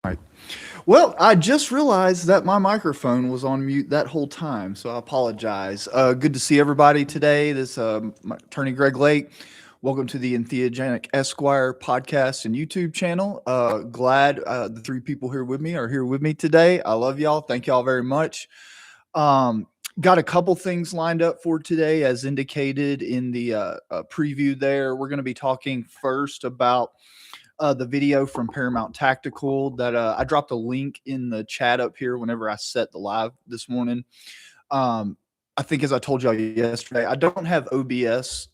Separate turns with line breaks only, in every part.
Right. Well, I just realized that my microphone was on mute that whole time, so I apologize. Good to see everybody today. This my attorney Greg Lake. Welcome to the Entheogenic Esquire podcast and YouTube channel. Glad the three people here with me are here with me today. I love y'all. Thank y'all very much. Um, got a couple things lined up for today, as indicated in the preview. There, we're going to be talking first about the video from Paramount Tactical that I dropped a link in the chat up here whenever I set the live this morning. Um, I think as I told y'all yesterday, I don't have OBS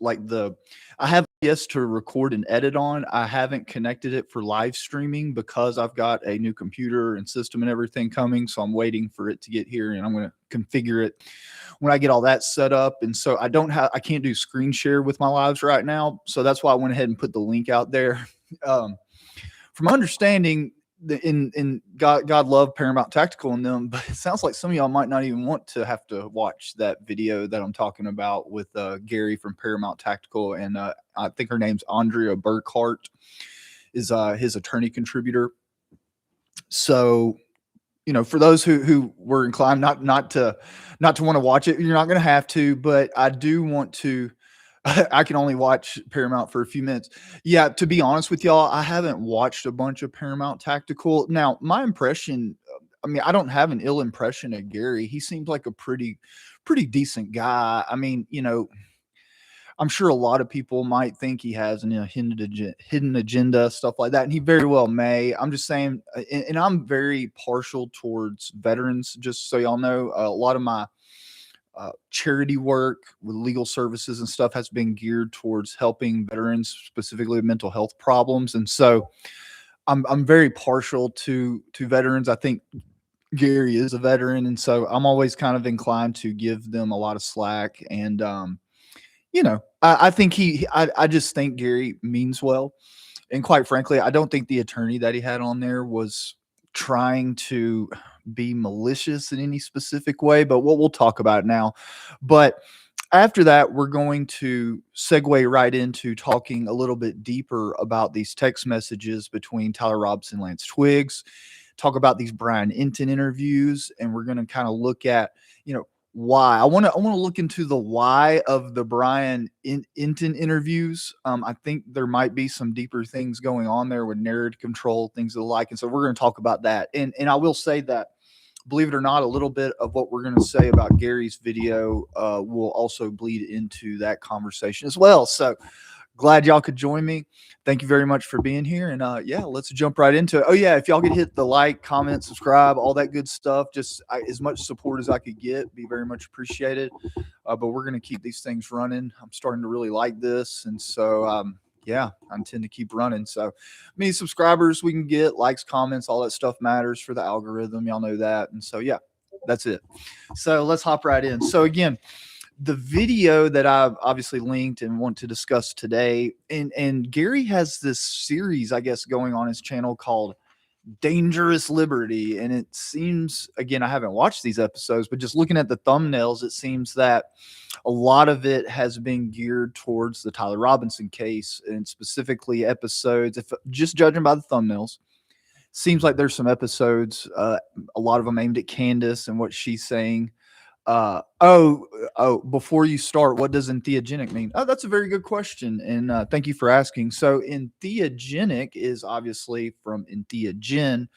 I have OBS to record and edit on. I haven't connected it for live streaming because I've got a new computer and system and everything coming. So I'm waiting for it to get here and I'm going to configure it when I get all that set up. And so I can't do screen share with my lives right now. So that's why I went ahead and put the link out there. Um, from my understanding, in God love Paramount Tactical and them, but it sounds like some of y'all might not even want to have to watch that video that I'm talking about with Gary from Paramount Tactical, and I think her name's Andrea Burkhart is his attorney contributor. So, for those who were inclined not to want to watch it, you're not going to have to, but I do want to. I can only watch Paramount for a few minutes. Yeah, to be honest with y'all, I haven't watched a bunch of Paramount Tactical. Now, my impression, I mean, I don't have an ill impression of Gary. He seems like a pretty decent guy. I mean, I'm sure a lot of people might think he has a hidden agenda, stuff like that, and he very well may. I'm just saying, and I'm very partial towards veterans, just so y'all know. A lot of my charity work with legal services and stuff has been geared towards helping veterans, specifically with mental health problems. And so I'm very partial to veterans. I think Gary is a veteran, and so I'm always kind of inclined to give them a lot of slack. And I think I just think Gary means well. And quite frankly, I don't think the attorney that he had on there was trying to be malicious in any specific way, but we'll talk about it now. But after that, we're going to segue right into talking a little bit deeper about these text messages between Tyler Robinson and Lance Twiggs, talk about these Brian Enton interviews, and we're going to kind of look at, why. I want to look into the why of the Brian Enton interviews. I think there might be some deeper things going on there with narrative control, things of the like. And so we're going to talk about that. And I will say that, believe it or not, a little bit of what we're going to say about Gary's video will also bleed into that conversation as well. So glad y'all could join me. Thank you very much for being here. And let's jump right into it. Oh, yeah, if y'all could hit the like, comment, subscribe, all that good stuff, just as much support as I could get, be very much appreciated. But we're going to keep these things running. I'm starting to really like this. And so, I intend to keep running. So many subscribers we can get, likes, comments, all that stuff matters for the algorithm. Y'all know that. And so, that's it. So let's hop right in. So again, the video that I've obviously linked and want to discuss today, and Gary has this series, I guess, going on his channel called Dangerous Liberty. And it seems, again, I haven't watched these episodes, but just looking at the thumbnails, it seems that a lot of it has been geared towards the Tyler Robinson case, and specifically episodes, if just judging by the thumbnails, seems like there's some episodes, a lot of them aimed at Candace and what she's saying. Before you start, what does entheogenic mean? Oh, that's a very good question. And thank you for asking. So entheogenic is obviously from entheogen,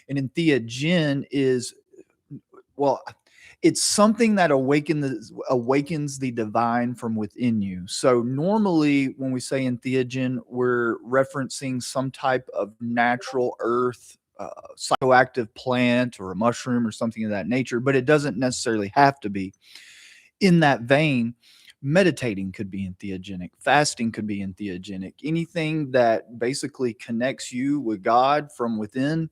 and entheogen is, well, it's something that awakens the divine from within you. So normally when we say entheogen, we're referencing some type of natural earth, psychoactive plant or a mushroom or something of that nature, but it doesn't necessarily have to be. In that vein, meditating could be entheogenic, fasting could be entheogenic. Anything that basically connects you with God from within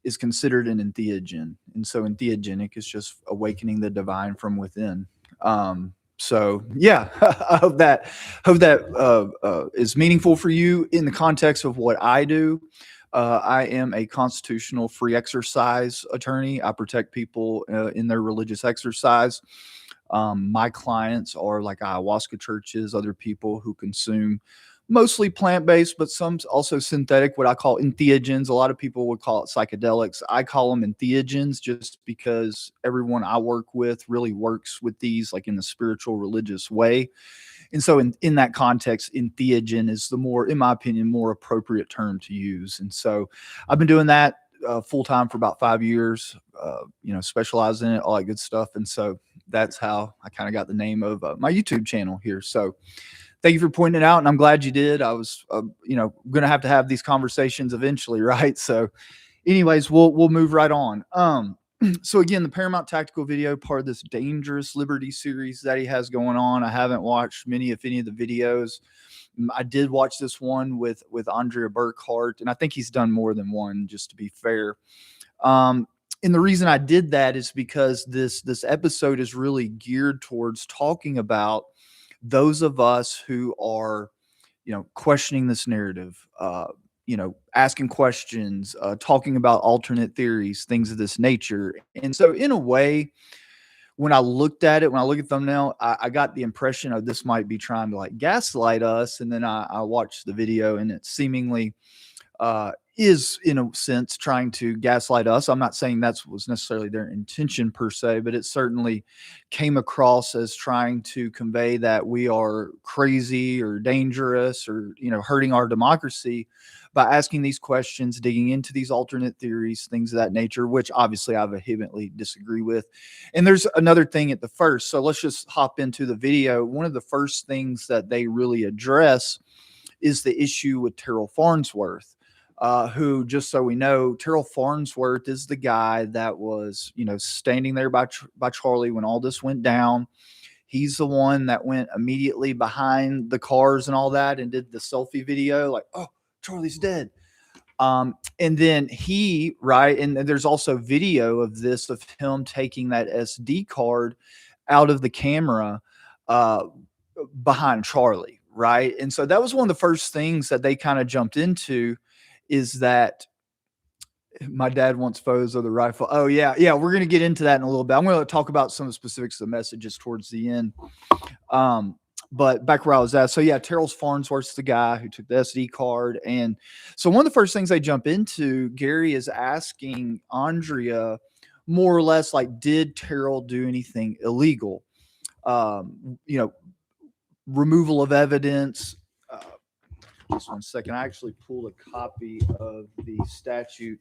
is considered an entheogen. And so entheogenic is just awakening the divine from within. So yeah, I hope that is meaningful for you in the context of what I do. I am a constitutional free exercise attorney. I protect people in their religious exercise. My clients are like ayahuasca churches, other people who consume mostly plant-based, but some also synthetic, what I call entheogens. A lot of people would call it psychedelics. I call them entheogens just because everyone I work with really works with these like in the spiritual religious way. And so in that context, entheogen is the more, in my opinion, more appropriate term to use. And so I've been doing that full time for about 5 years, specialize in it, all that good stuff. And so that's how I kind of got the name of my YouTube channel here. So thank you for pointing it out, and I'm glad you did. I was, going to have these conversations eventually, right? So, anyways, we'll move right on. So again, the Paramount Tactical video, part of this Dangerous Liberty series that he has going on. I haven't watched many, if any, of the videos. I did watch this one with Andrea Burkhart, and I think he's done more than one, just to be fair. And the reason I did that is because this episode is really geared towards talking about those of us who are, questioning this narrative, asking questions, talking about alternate theories, things of this nature. And so in a way, when I looked at it, when I look at the thumbnail, I got the impression of this might be trying to like gaslight us. And then I watched the video, and it seemingly is in a sense trying to gaslight us. I'm not saying that was necessarily their intention per se, but it certainly came across as trying to convey that we are crazy or dangerous or, hurting our democracy by asking these questions, digging into these alternate theories, things of that nature, which obviously I vehemently disagree with. And there's another thing at the first. So let's just hop into the video. One of the first things that they really address is the issue with Terrell Farnsworth. Who, just so we know, Terrell Farnsworth is the guy that was, standing there by Charlie when all this went down. He's the one that went immediately behind the cars and all that and did the selfie video like, oh, Charlie's dead. And then and there's also video of this, of him taking that SD card out of the camera behind Charlie, right? And so that was one of the first things that they kind of jumped into, is that my dad wants photos of the rifle. Oh yeah. We're going to get into that in a little bit. I'm going to talk about some of the specifics of the messages towards the end. But back where I was at. So yeah, Terrell Farnsworth's the guy who took the SD card. And so one of the first things they jump into, Gary is asking Andrea more or less like, did Terrell do anything illegal? Removal of evidence. Just 1 second. I actually pulled a copy of the statute,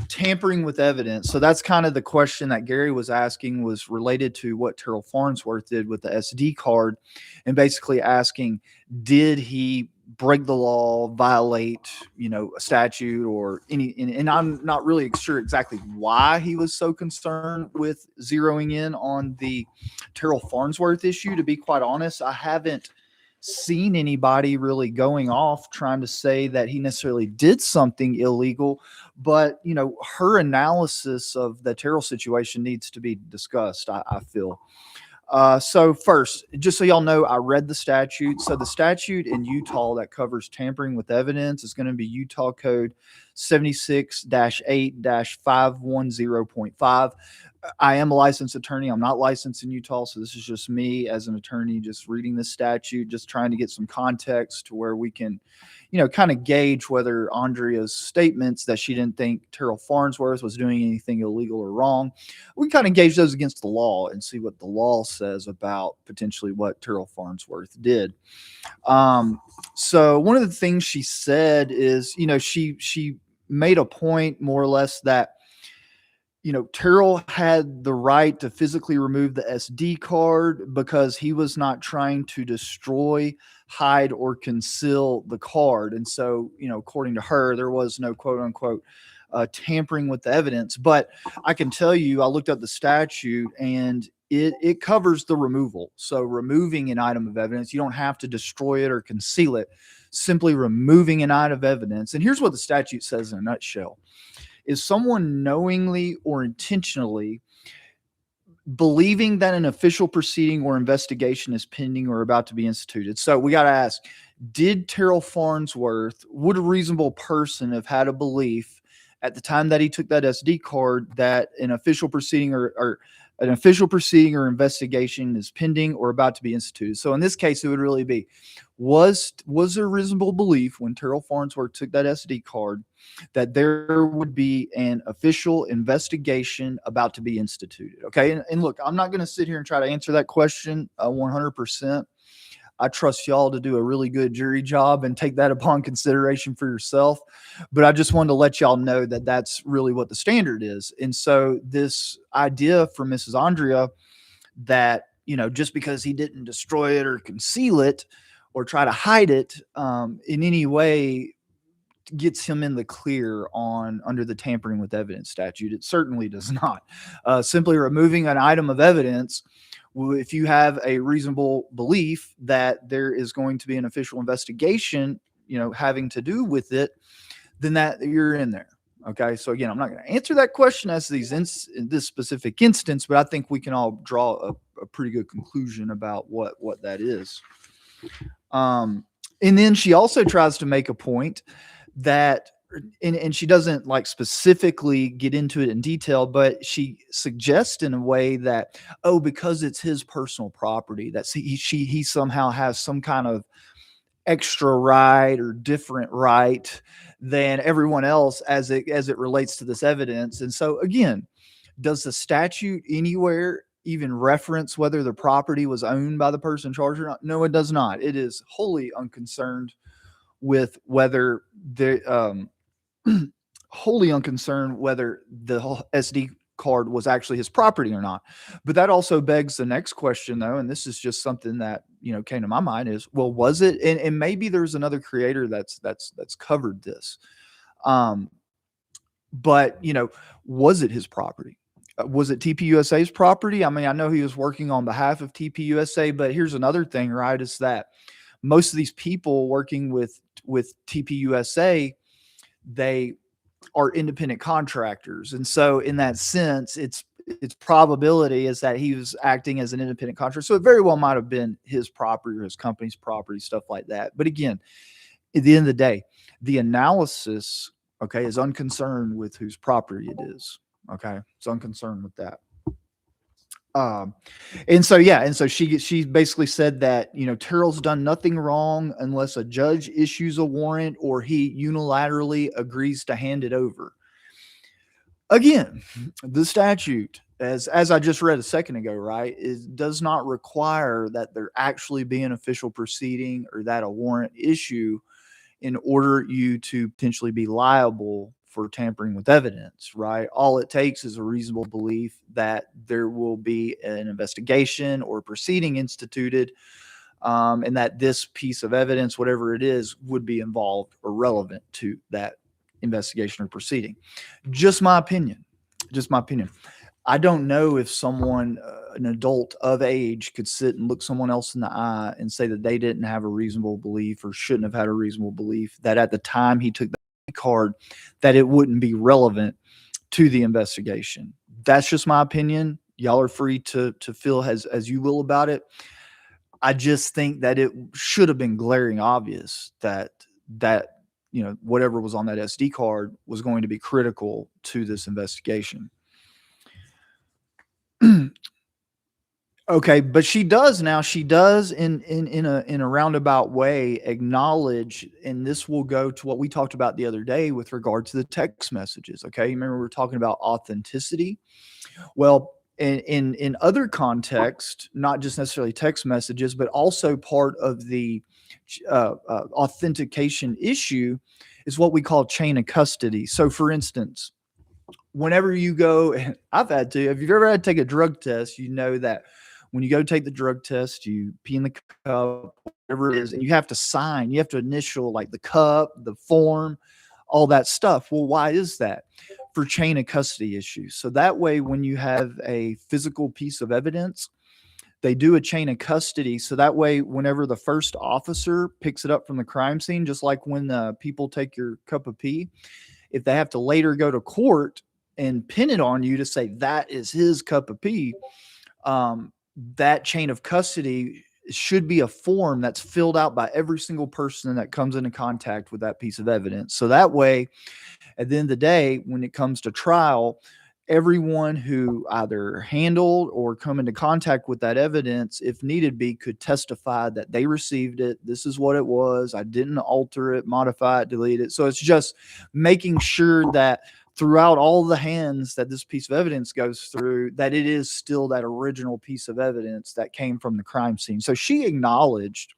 tampering with evidence. So that's kind of the question that Gary was asking, was related to what Terrell Farnsworth did with the SD card, and basically asking, did he break the law, violate, a statute or any, and I'm not really sure exactly why he was so concerned with zeroing in on the Terrell Farnsworth issue. To be quite honest, I haven't seen anybody really going off trying to say that he necessarily did something illegal, but her analysis of the Terrell situation needs to be discussed, I feel. So first, just so y'all know, I read the statute. So the statute in Utah that covers tampering with evidence is going to be Utah Code 76-8-510.5. I am a licensed attorney. I'm not licensed in Utah, so this is just me as an attorney just reading this statute, just trying to get some context to where we can, kind of gauge whether Andrea's statements that she didn't think Terrell Farnsworth was doing anything illegal or wrong, we kind of gauge those against the law and see what the law says about potentially what Terrell Farnsworth did. So one of the things she said is, she made a point more or less that, Terrell had the right to physically remove the SD card because he was not trying to destroy, hide, or conceal the card. And so, according to her, there was no quote unquote tampering with the evidence. But I can tell you, I looked up the statute and it covers the removal. So removing an item of evidence, you don't have to destroy it or conceal it, simply removing an item of evidence. And here's what the statute says in a nutshell. Is someone knowingly or intentionally believing that an official proceeding or investigation is pending or about to be instituted. So we got to ask, did Terrell Farnsworth, would a reasonable person have had a belief at the time that he took that SD card that an official proceeding or an official proceeding or investigation is pending or about to be instituted. So in this case, it would really be, was there reasonable belief when Terrell Farnsworth took that SD card that there would be an official investigation about to be instituted? Okay. And look, I'm not going to sit here and try to answer that question 100%. I trust y'all to do a really good jury job and take that upon consideration for yourself. But I just wanted to let y'all know that that's really what the standard is. And so this idea from Mrs. Andrea that, just because he didn't destroy it or conceal it or try to hide it in any way gets him in the clear under the tampering with evidence statute. It certainly does not. Simply removing an item of evidence, if you have a reasonable belief that there is going to be an official investigation, having to do with it, then that you're in there. Okay. So again, I'm not going to answer that question as in this specific instance, but I think we can all draw a pretty good conclusion about what that is. And then she also tries to make a point that, and she doesn't like specifically get into it in detail, but she suggests in a way that, because it's his personal property, that he somehow has some kind of extra right or different right than everyone else as it relates to this evidence. And so again, does the statute anywhere even reference whether the property was owned by the person charged or not? No, it does not. It is wholly unconcerned with whether the wholly unconcerned whether the SD card was actually his property or not. But that also begs the next question, though, and this is just something that came to my mind is, well, was it? And maybe there's another creator that's covered this, but was it his property? Was it TPUSA's property? I mean, I know he was working on behalf of TPUSA, but here's another thing, right? Is that most of these people working with TPUSA, they are independent contractors. And so in that sense, its probability is that he was acting as an independent contractor. So it very well might have been his property or his company's property, stuff like that. But again, at the end of the day, the analysis, okay, is unconcerned with whose property it is. Okay. It's unconcerned with that. And so she basically said that, Terrell's done nothing wrong unless a judge issues a warrant or he unilaterally agrees to hand it over. Again, the statute, as I just read a second ago, right, does not require that there actually be an official proceeding or that a warrant issue in order you to potentially be liable for tampering with evidence, right? All it takes is a reasonable belief that there will be an investigation or proceeding instituted, and that this piece of evidence, whatever it is, would be involved or relevant to that investigation or proceeding. Just my opinion. I don't know if someone, an adult of age, could sit and look someone else in the eye and say that they didn't have a reasonable belief or shouldn't have had a reasonable belief that at the time he took the card that it wouldn't be relevant to the investigation. That's just my opinion. Y'all are free to feel as you will about it. I just think that it should have been glaring obvious that whatever was on that SD card was going to be critical to this investigation. Okay, but she does in a roundabout way acknowledge, and this will go to what we talked about the other day with regard to the text messages. Okay, remember we were talking about authenticity. Well, in other contexts, not just necessarily text messages, but also part of the authentication issue is what we call chain of custody. So, for instance, whenever you go, if you've ever had to take a drug test, you know that when you go take the drug test, you pee in the cup, whatever it is, and you have to sign, you have to initial like the cup, the form, all that stuff. Well, why is that? For chain of custody issues. So that way, when you have a physical piece of evidence, they do a chain of custody. So that way, whenever the first officer picks it up from the crime scene, just like when people take your cup of pee, if they have to later go to court and pin it on you to say that is his cup of pee, that chain of custody should be a form that's filled out by every single person that comes into contact with that piece of evidence. So that way, at the end of the day, when it comes to trial, everyone who either handled or come into contact with that evidence, if needed be, could testify that they received it. This is what it was. I didn't alter it, modify it, delete it. So it's just making sure that throughout all the hands that this piece of evidence goes through, that it is still that original piece of evidence that came from the crime scene. So she acknowledged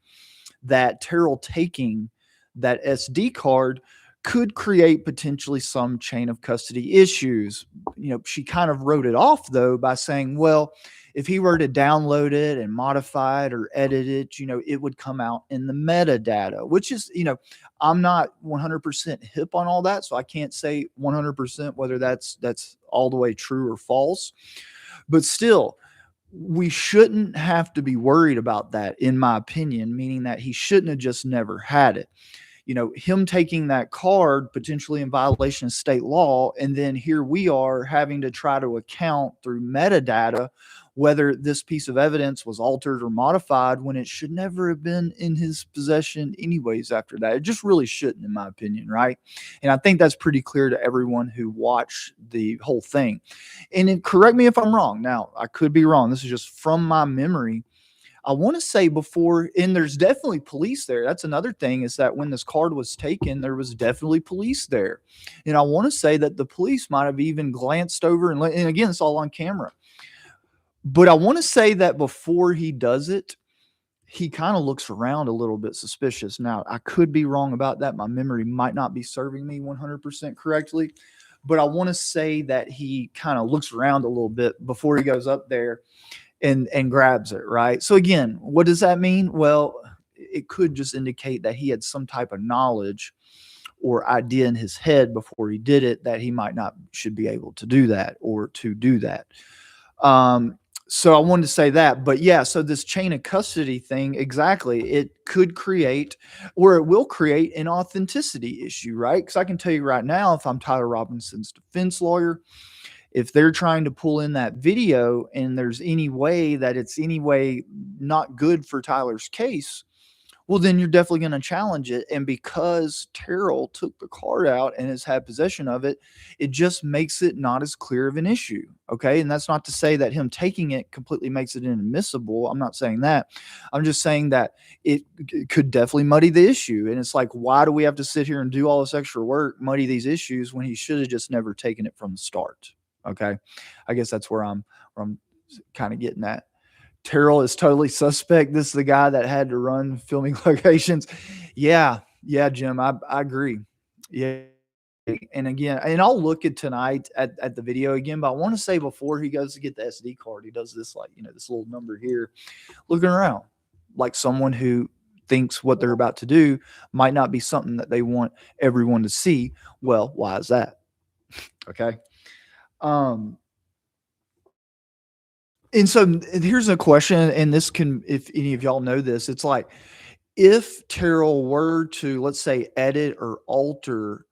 that Terrell taking that SD card could create potentially some chain of custody issues. She kind of wrote it off though by saying, well, if he were to download it and modify it or edit it, it would come out in the metadata, which is, I'm not 100% hip on all that. So I can't say 100% whether that's all the way true or false, but still, we shouldn't have to be worried about that, in my opinion, meaning that he shouldn't have just never had it. Him taking that card potentially in violation of state law, and then here we are having to try to account through metadata whether this piece of evidence was altered or modified when it should never have been in his possession anyways after that. It just really shouldn't, in my opinion, right? And I think that's pretty clear to everyone who watched the whole thing. And correct me if I'm wrong. Now, I could be wrong. This is just from my memory. I want to say before, and there's definitely police there. That's another thing, is that when this card was taken, there was definitely police there. And I want to say that the police might have even glanced over, and again, it's all on camera. But I want to say that before he does it, he kind of looks around a little bit suspicious. Now, I could be wrong about that. My memory might not be serving me 100% correctly. But I want to say that he kind of looks around a little bit before he goes up there and grabs it, right? So again, what does that mean? Well, it could just indicate that he had some type of knowledge or idea in his head before he did it that he might not should be able to do that or to do that. So I wanted to say that, but yeah, so this chain of custody thing, exactly, it could create, or it will create, an authenticity issue, right? Because I can tell you right now, if I'm Tyler Robinson's defense lawyer, if they're trying to pull in that video and there's any way that it's any way not good for Tyler's case, well, then you're definitely going to challenge it. And because Terrell took the card out and has had possession of it, it just makes it not as clear of an issue. Okay. And that's not to say that him taking it completely makes it inadmissible. I'm not saying that. I'm just saying that it could definitely muddy the issue. And it's like, why do we have to sit here and do all this extra work, muddy these issues, when he should have just never taken it from the start? Okay. I guess that's where I'm kind of getting at. Terrell is totally suspect. This is the guy that had to run filming locations. Yeah, Jim, I agree. Yeah. And again, and I'll look at tonight at the video again, but I want to say before he goes to get the SD card, he does this, like, this little number here, looking around like someone who thinks what they're about to do might not be something that they want everyone to see. Well, why is that? Okay. And so here's a question, and this can, if any of y'all know this, it's like, if Terrell were to, let's say, edit or alter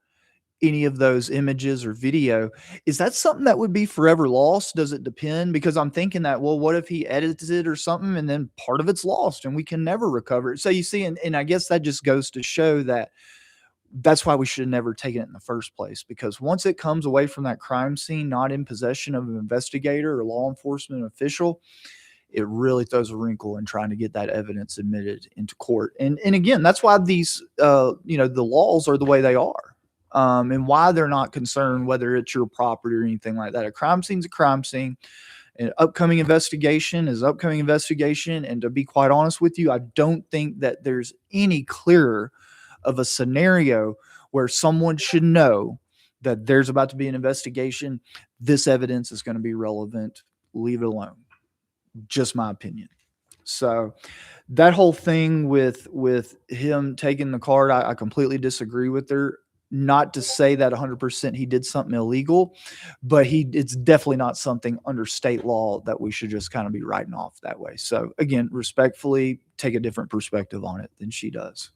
any of those images or video, is that something that would be forever lost? Does it depend? Because I'm thinking that, well, what if he edits it or something and then part of it's lost and we can never recover it? So you see, and I guess that just goes to show that that's why we should have never taken it in the first place, because once it comes away from that crime scene, not in possession of an investigator or law enforcement official, it really throws a wrinkle in trying to get that evidence admitted into court. And again, that's why these, the laws are the way they are, and why they're not concerned whether it's your property or anything like that. A crime scene's a crime scene. An upcoming investigation is upcoming investigation. And to be quite honest with you, I don't think that there's any clearer of a scenario where someone should know that there's about to be an investigation. This evidence is going to be relevant. Leave it alone. Just my opinion. So that whole thing with him taking the card, I completely disagree with her. Not to say that 100% he did something illegal, but it's definitely not something under state law that we should just kind of be writing off that way. So again, respectfully, take a different perspective on it than she does.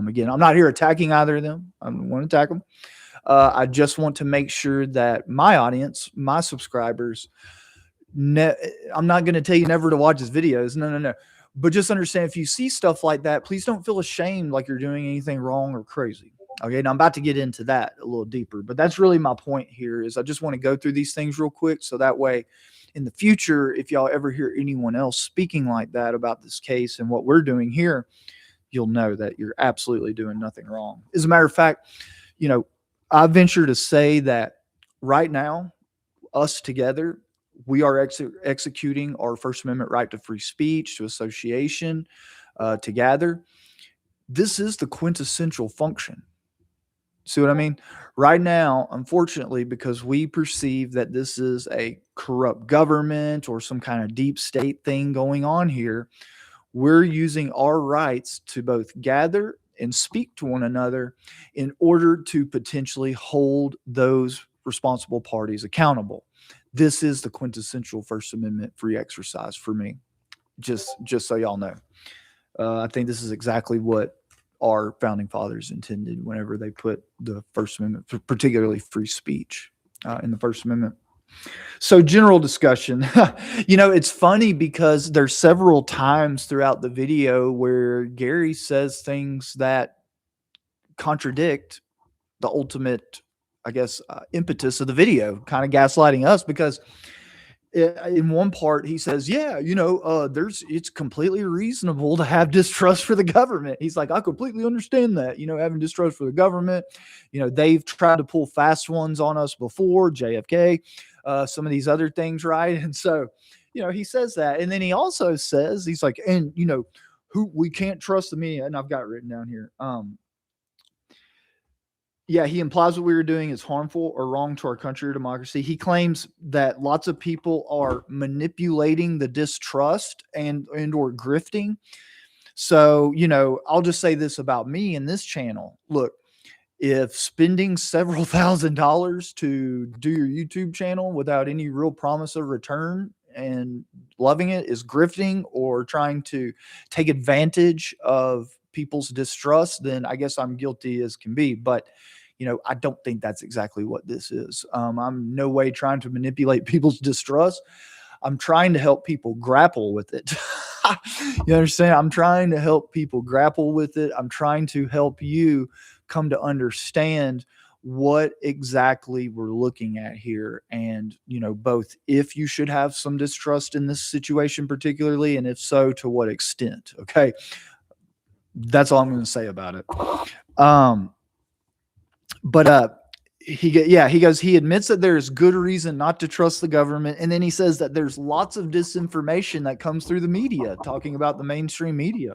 Again, I'm not here attacking either of them. I don't want to attack them. I just want to make sure that my audience, my subscribers, I'm not going to tell you never to watch his videos. No. But just understand, if you see stuff like that, please don't feel ashamed like you're doing anything wrong or crazy. Okay, now I'm about to get into that a little deeper, but that's really my point here is I just want to go through these things real quick so that way in the future, if y'all ever hear anyone else speaking like that about this case and what we're doing here, you'll know that you're absolutely doing nothing wrong. As a matter of fact, I venture to say that right now, us together, we are executing our First Amendment right to free speech, to association, to gather. This is the quintessential function. See what I mean? Right now, unfortunately, because we perceive that this is a corrupt government or some kind of deep state thing going on here, we're using our rights to both gather and speak to one another in order to potentially hold those responsible parties accountable. This is the quintessential First Amendment free exercise for me. Just so y'all know, I think this is exactly what our founding fathers intended whenever they put the First Amendment, particularly free speech, in the First Amendment. So general discussion, it's funny because there's several times throughout the video where Gary says things that contradict the ultimate, I guess, impetus of the video, kind of gaslighting us because in one part he says, yeah, it's completely reasonable to have distrust for the government. He's like, I completely understand that, having distrust for the government, they've tried to pull fast ones on us before, JFK, some of these other things, right? And so, he says that, and then he also says, he's like, and who we can't trust the media, and I've got it written down here. Yeah, he implies what we were doing is harmful or wrong to our country or democracy. He claims that lots of people are manipulating the distrust and or grifting. So, I'll just say this about me and this channel. Look, if spending several $1,000s to do your YouTube channel without any real promise of return and loving it is grifting or trying to take advantage of people's distrust, then I guess I'm guilty as can be. But I don't think that's exactly what this is. I'm no way trying to manipulate people's distrust. I'm trying to help people grapple with it. You understand? I'm trying to help people grapple with it. I'm trying to help you come to understand what exactly we're looking at here. And, both if you should have some distrust in this situation particularly, and if so, to what extent. Okay. That's all I'm going to say about it. He goes, he admits that there's good reason not to trust the government. And then he says that there's lots of disinformation that comes through the media, talking about the mainstream media.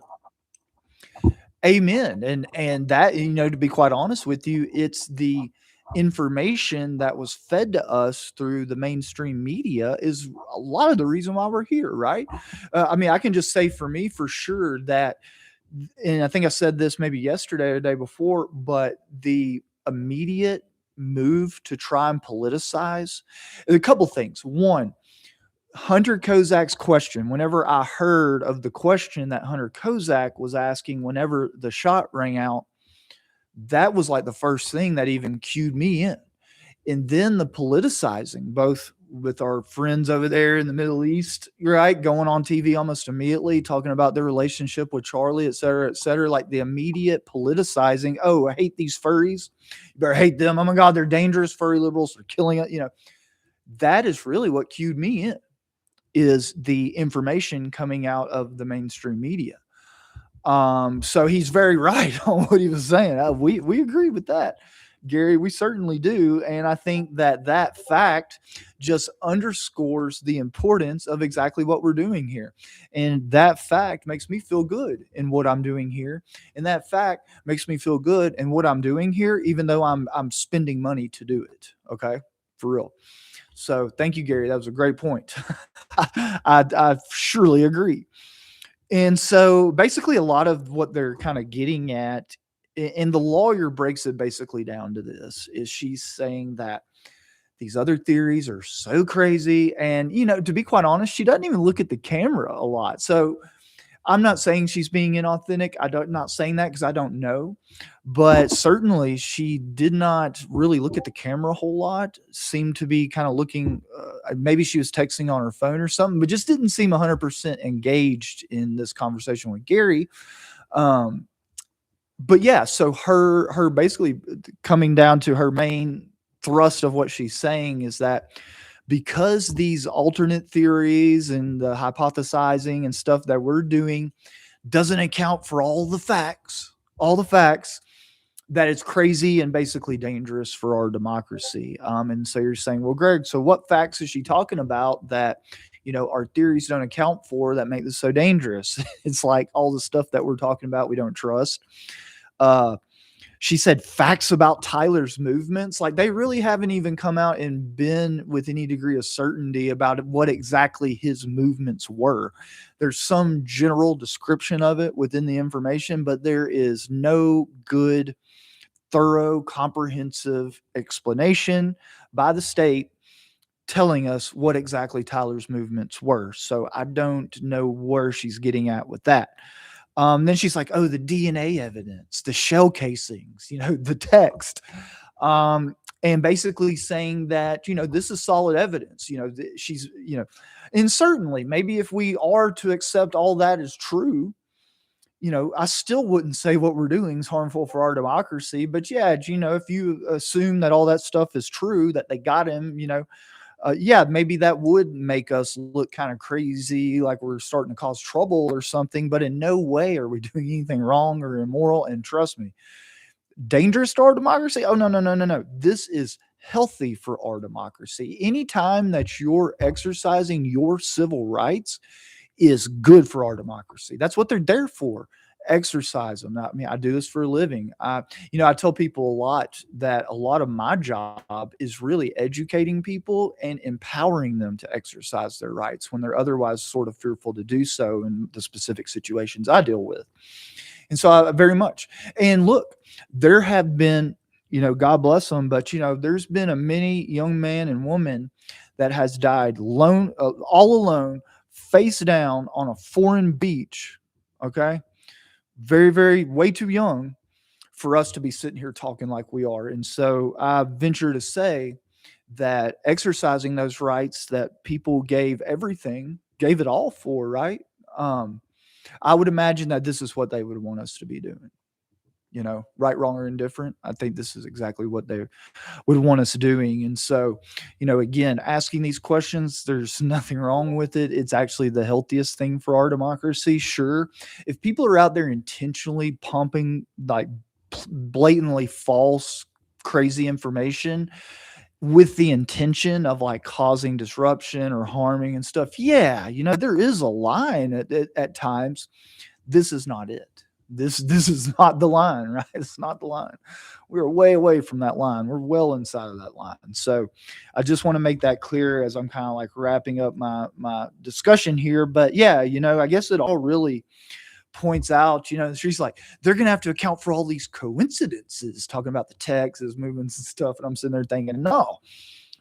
Amen. And that, to be quite honest with you, it's the information that was fed to us through the mainstream media is a lot of the reason why we're here, right? I can just say for me, for sure that, and I think I said this maybe yesterday or the day before, but the immediate move to try and politicize a couple things. One, Hunter Kozak's question, whenever I heard of the question that Hunter Kozak was asking whenever the shot rang out, that was like the first thing that even cued me in. And then the politicizing, both with our friends over there in the Middle East, right, going on TV almost immediately, talking about their relationship with Charlie, et cetera, like the immediate politicizing. Oh, I hate these furries. You better hate them. Oh my God, they're dangerous. Furry liberals. They're killing it. That is really what cued me in, is the information coming out of the mainstream media. So he's very right on what he was saying. We agree with that, Gary. We certainly do. And I think that fact just underscores the importance of exactly what we're doing here. And that fact makes me feel good in what I'm doing here. And that fact makes me feel good in what I'm doing here, even though I'm spending money to do it. Okay. For real. So thank you, Gary. That was a great point. I surely agree. And so basically a lot of what they're kind of getting at, and the lawyer breaks it basically down to this, is she's saying that these other theories are so crazy. And, to be quite honest, she doesn't even look at the camera a lot. So I'm not saying she's being inauthentic. I'm not saying that because I don't know, but certainly she did not really look at the camera a whole lot. Seemed to be kind of looking, maybe she was texting on her phone or something, but just didn't seem 100% engaged in this conversation with Gary. but yeah, so her basically coming down to her main thrust of what she's saying is that because these alternate theories and the hypothesizing and stuff that we're doing doesn't account for all the facts, that it's crazy and basically dangerous for our democracy. And so you're saying, well, Greg, so what facts is she talking about that, our theories don't account for that make this so dangerous? It's like all the stuff that we're talking about we don't trust. Uh, she said facts about Tyler's movements. Like they really haven't even come out and been with any degree of certainty about what exactly his movements were. There's some general description of it within the information, but there is no good, thorough, comprehensive explanation by the state telling us what exactly Tyler's movements were. So I don't know where she's getting at with that. Then she's like, oh, the DNA evidence, the shell casings, the text. And basically saying that, this is solid evidence, she's, and certainly maybe if we are to accept all that is true, I still wouldn't say what we're doing is harmful for our democracy. But yeah, if you assume that all that stuff is true, that they got him, yeah, maybe that would make us look kind of crazy, like we're starting to cause trouble or something. But in no way are we doing anything wrong or immoral. And trust me, dangerous to our democracy? Oh, no, no, no, no, no. This is healthy for our democracy. Anytime that you're exercising your civil rights is good for our democracy. That's what they're there for. Exercise them. I mean, I do this for a living. I tell people a lot that a lot of my job is really educating people and empowering them to exercise their rights when they're otherwise sort of fearful to do so in the specific situations I deal with. And so I very much. And look, there have been, God bless them, but there's been a many young man and woman that has died alone, all alone, face down on a foreign beach. Okay. Very, very, way too young for us to be sitting here talking like we are. And so I venture to say that exercising those rights that people gave it all for, right? I would imagine that this is what they would want us to be doing. Right, wrong, or indifferent. I think this is exactly what they would want us doing. And so, again, asking these questions, there's nothing wrong with it. It's actually the healthiest thing for our democracy. Sure. If people are out there intentionally pumping like blatantly false, crazy information with the intention of like causing disruption or harming and stuff, yeah, there is a line at times. This is not it. This is not the line, right? It's not the line. We're way away from that line. We're well inside of that line. So I just want to make that clear as I'm kind of like wrapping up my discussion here. But yeah, I guess it all really points out, she's like, they're going to have to account for all these coincidences, talking about the Texas movements and stuff. And I'm sitting there thinking, no,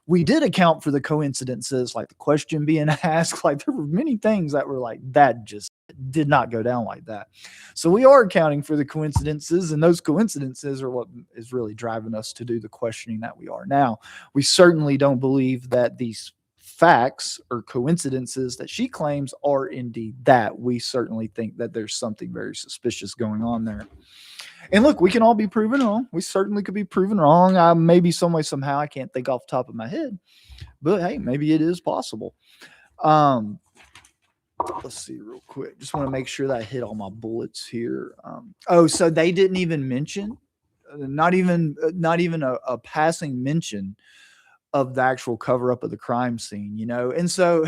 we did account for the coincidences, like the question being asked. Like there were many things that were like, that just did not go down like that. So we are accounting for the coincidences, and those coincidences are what is really driving us to do the questioning that we are now. We certainly don't believe that these facts or coincidences that she claims are indeed that. We certainly think that there's something very suspicious going on there. And look, we can all be proven wrong. We certainly could be proven wrong. Maybe some way, somehow, I can't think off the top of my head. But hey, maybe it is possible. Let's see real quick. Just want to make sure that I hit all my bullets here. So they didn't even mention, not even a passing mention of the actual cover up of the crime scene, And so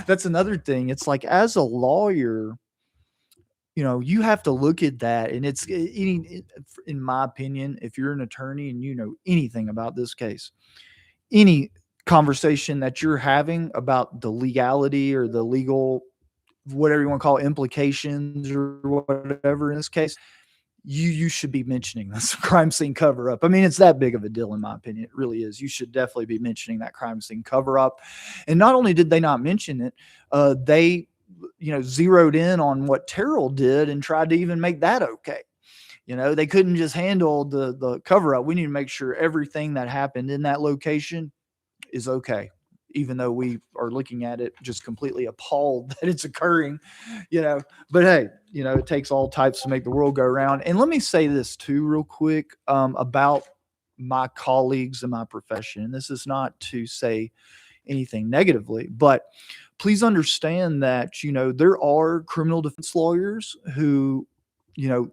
that's another thing. It's like, as a lawyer, you have to look at that. And it's, in my opinion, if you're an attorney and you know anything about this case, any conversation that you're having about the legality or the legal, whatever you want to call it, implications or whatever in this case, you should be mentioning this crime scene cover up. I mean, it's that big of a deal, in my opinion. It really is. You should definitely be mentioning that crime scene cover up. And not only did they not mention it, they zeroed in on what Terrell did and tried to even make that okay. They couldn't just handle the cover up. We need to make sure everything that happened in that location is okay. even though we are looking at it just completely appalled that it's occurring, you know. But hey, you know, it takes all types to make the world go round. And let me say this too, real quick, about my colleagues in my profession. And this is not to say anything negatively, but please understand that, you know, there are criminal defense lawyers who, you know,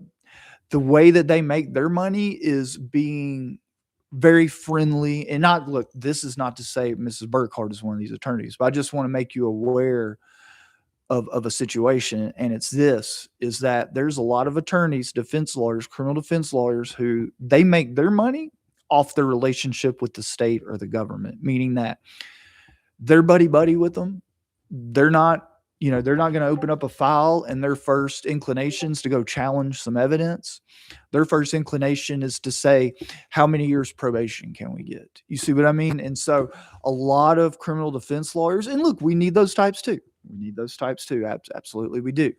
the way that they make their money is being very friendly. And not, look, this is not to say Mrs. Burkhardt is one of these attorneys, but I just want to make you aware of a situation. And it's this, is that there's a lot of attorneys, defense lawyers, criminal defense lawyers, who they make their money off their relationship with the state or the government, meaning that they're buddy with them. They're not, you know, they're not going to open up a file and their first inclinations to go challenge some evidence. Their first inclination is to say, how many years probation can we get? You see what I mean? And so a lot of criminal defense lawyers, and look, we need those types too. We need those types too. Absolutely, we do.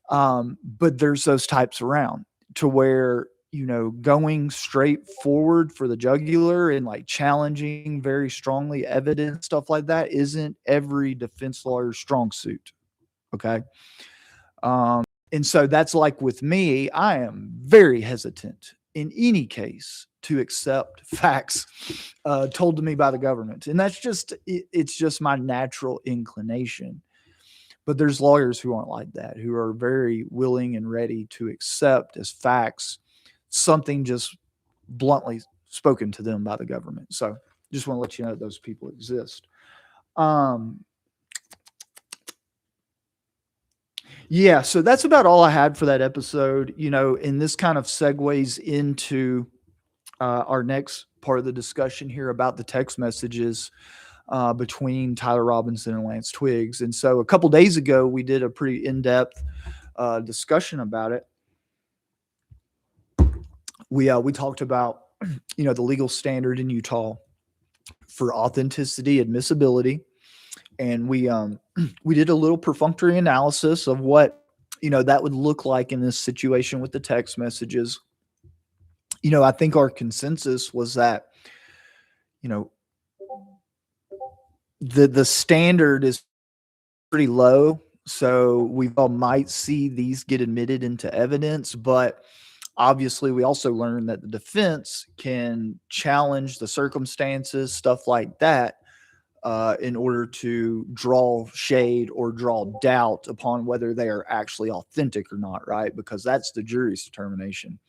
But there's those types around to where, you know, going straight forward for the jugular and like challenging very strongly evidence, stuff like that, isn't every defense lawyer's strong suit. Okay. And so that's like with me, I am very hesitant in any case to accept facts told to me by the government. And that's just, it's just my natural inclination. But there's lawyers who aren't like that, who are very willing and ready to accept as facts something just bluntly spoken to them by the government. So just want to let you know that those people exist. Yeah, so that's about all I had for that episode, you know, and this kind of segues into our next part of the discussion here about the text messages between Tyler Robinson and Lance Twiggs. And so a couple days ago, we did a pretty in-depth discussion about it. We talked about, you know, the legal standard in Utah for authenticity, admissibility, and we did a little perfunctory analysis of what, you know, that would look like in this situation with the text messages. You know, I think our consensus was that, you know, the standard is pretty low, so we all might see these get admitted into evidence, but obviously we also learned that the defense can challenge the circumstances, stuff like that, in order to draw shade or draw doubt upon whether they are actually authentic or not, right? Because that's the jury's determination.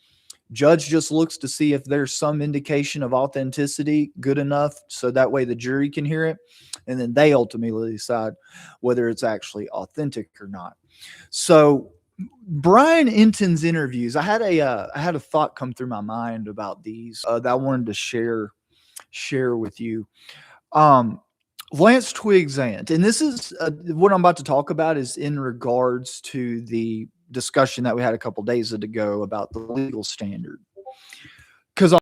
Judge just looks to see if there's some indication of authenticity good enough so that way the jury can hear it, and then they ultimately decide whether it's actually authentic or not. So Brian Enton's interviews, I had a thought come through my mind about these that I wanted to share with you. Lance Twiggs aunt, and this is what I'm about to talk about is in regards to the discussion that we had a couple days ago about the legal standard. Because,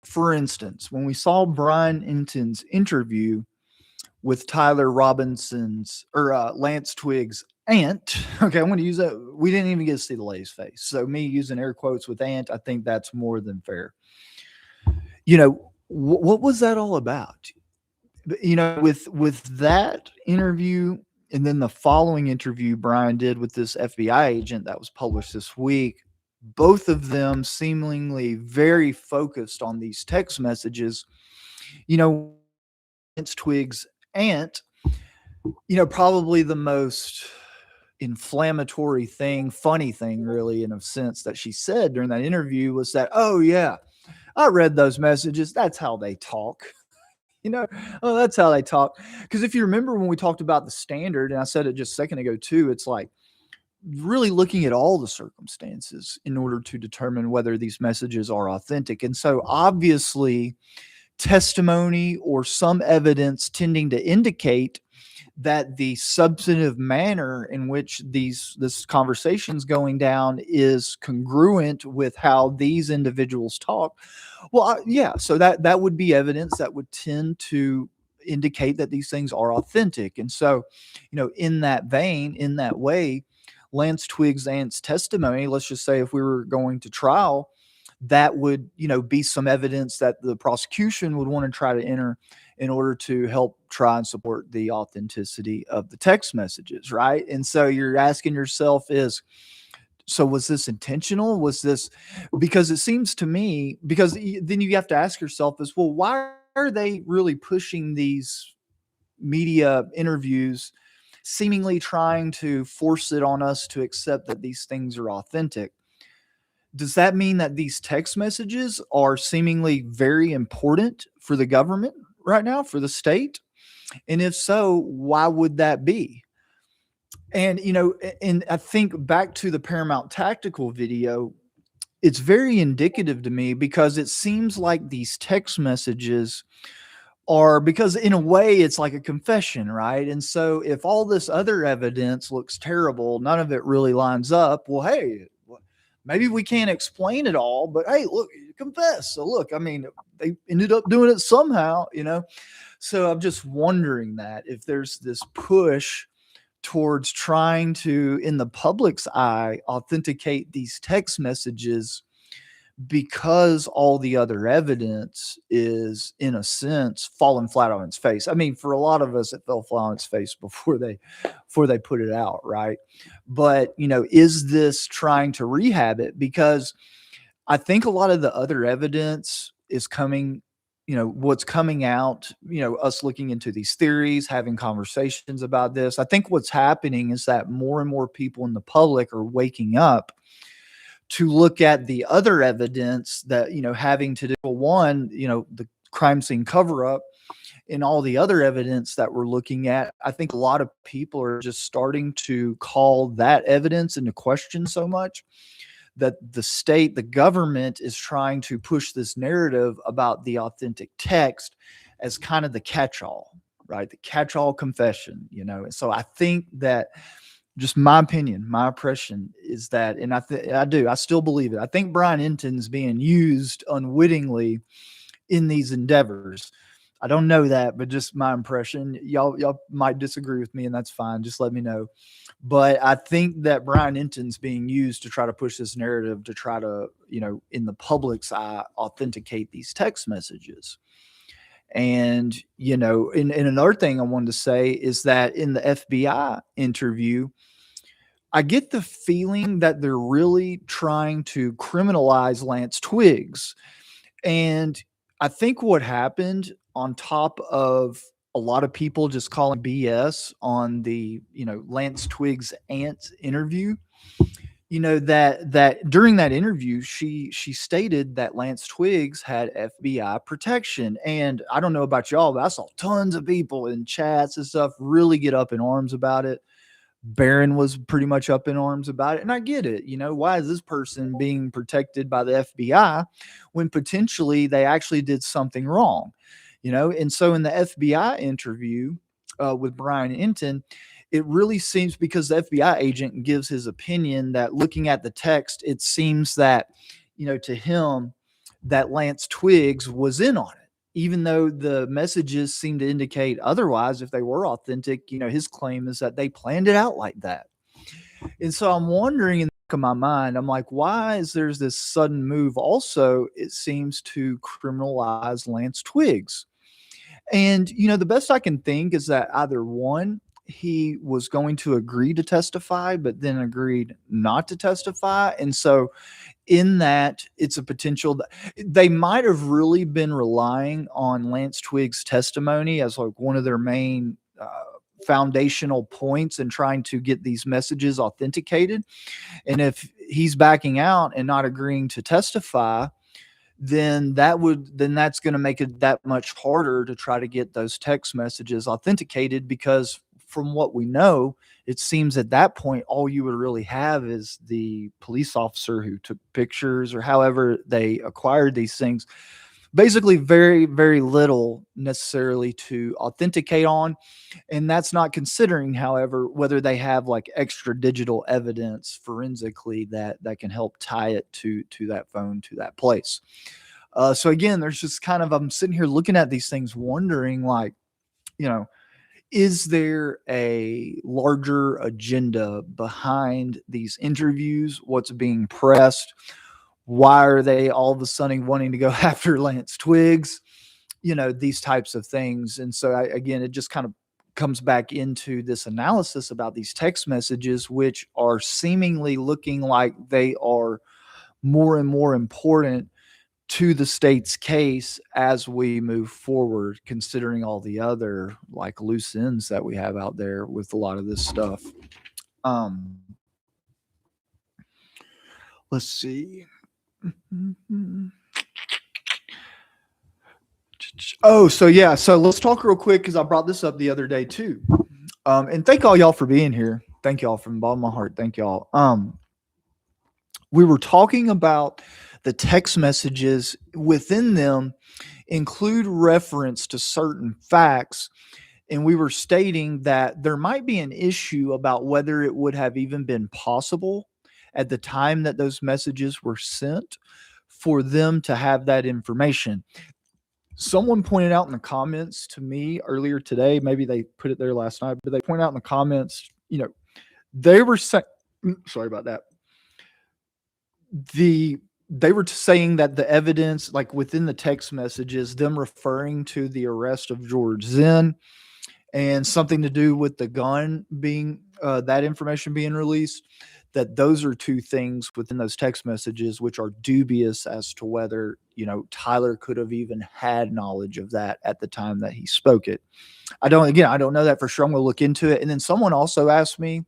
for instance, when we saw Brian Enton's interview with Tyler Robinson's or Lance Twiggs' aunt, okay, I'm going to use that. We didn't even get to see the lady's face, so me using air quotes with aunt, I think that's more than fair. You know, what was that all about? You know, with that interview and then the following interview Brian did with this FBI agent that was published this week, both of them seemingly very focused on these text messages. You know, Lance Twiggs' aunt, you know, probably the most inflammatory thing, funny thing, really, in a sense, that she said during that interview was that, oh, yeah, I read those messages. That's how they talk. You know, oh, that's how they talk. Because if you remember when we talked about the standard, and I said it just a second ago too, it's like really looking at all the circumstances in order to determine whether these messages are authentic. And so obviously testimony or some evidence tending to indicate that the substantive manner in which this conversation's going down is congruent with how these individuals talk. Well, yeah, so that would be evidence that would tend to indicate that these things are authentic. And so, you know, in that vein, in that way, Lance Twiggs' aunt's testimony, let's just say if we were going to trial, that would, you know, be some evidence that the prosecution would want to try to enter in order to help try and support the authenticity of the text messages, right? And so you're asking yourself so was this intentional? Was this because it seems to me, because then you have to ask yourself is, well, why are they really pushing these media interviews, seemingly trying to force it on us to accept that these things are authentic? Does that mean that these text messages are seemingly very important for the government right now, for the state? And if so, why would that be? And, and I think back to the Paramount Tactical video, it's very indicative to me because it seems like these text messages are, because in a way it's like a confession, right? And so if all this other evidence looks terrible, none of it really lines up. Well, hey, maybe we can't explain it all, but hey, look, confess. So look, I mean, they ended up doing it somehow, So I'm just wondering that if there's this push towards trying to, in the public's eye, authenticate these text messages because all the other evidence is, in a sense, falling flat on its face. I mean, for a lot of us, it fell flat on its face before they put it out, right? But is this trying to rehab it? Because I think a lot of the other evidence is coming, what's coming out, us looking into these theories, having conversations about this. I think what's happening is that more and more people in the public are waking up to look at the other evidence that, having to do, one, the crime scene cover up and all the other evidence that we're looking at. I think a lot of people are just starting to call that evidence into question so much that the state, the government is trying to push this narrative about the authentic text as kind of the catch-all, right? The catch-all confession, And so I think that, just my opinion, my impression is that, and I still believe it. I think Brian Enton's being used unwittingly in these endeavors. I don't know that, but just my impression. Y'all might disagree with me, and that's fine. Just let me know. But I think that Brian Enton's being used to try to push this narrative to try to, in the public's eye, authenticate these text messages. And, and another thing I wanted to say is that in the FBI interview, I get the feeling that they're really trying to criminalize Lance Twiggs. And I think what happened, on top of a lot of people just calling BS on the, Lance Twiggs' aunt's interview, that during that interview, she stated that Lance Twiggs had FBI protection. And I don't know about y'all, but I saw tons of people in chats and stuff really get up in arms about it. Barron was pretty much up in arms about it. And I get it. Why is this person being protected by the FBI when potentially they actually did something wrong? And so in the FBI interview with Brian Enton, it really seems, because the FBI agent gives his opinion, that looking at the text, it seems that, to him, that Lance Twiggs was in on it. Even though the messages seem to indicate otherwise, if they were authentic, his claim is that they planned it out like that. And so I'm wondering, in the back of my mind, I'm like, why is there's this sudden move? Also, it seems to criminalize Lance Twiggs. And, the best I can think is that either one, he was going to agree to testify, but then agreed not to testify. And so in that, it's a potential that they might have really been relying on Lance Twiggs' testimony as like one of their main foundational points in trying to get these messages authenticated. And if he's backing out and not agreeing to testify, then that's going to make it that much harder to try to get those text messages authenticated, because from what we know, it seems at that point, all you would really have is the police officer who took pictures, or however they acquired these things. Basically, very, very little necessarily to authenticate on. And that's not considering, however, whether they have like extra digital evidence forensically that can help tie it to that phone, to that place. So again, there's just kind of, I'm sitting here looking at these things wondering, like, is there a larger agenda behind these interviews? What's being pressed? Why are they all of a sudden wanting to go after Lance Twiggs? these types of things. And so again, it just kind of comes back into this analysis about these text messages, which are seemingly looking like they are more and more important to the state's case as we move forward, considering all the other like loose ends that we have out there with a lot of this stuff. Um, let's see. Oh, so yeah. So let's talk real quick because I brought this up the other day too. And thank all y'all for being here. Thank y'all from the bottom of my heart. Thank y'all. We were talking about the text messages within them include reference to certain facts. And we were stating that there might be an issue about whether it would have even been possible at the time that those messages were sent for them to have that information. Someone pointed out in the comments to me earlier today, maybe they put it there last night, but they pointed out in the comments, they were saying, sorry about that. They were saying that the evidence, like within the text messages, them referring to the arrest of George Zinn and something to do with the gun being, that information being released, that those are two things within those text messages which are dubious as to whether Tyler could have even had knowledge of that at the time that he spoke it. I don't know that for sure. I'm going to look into it. And then someone also asked me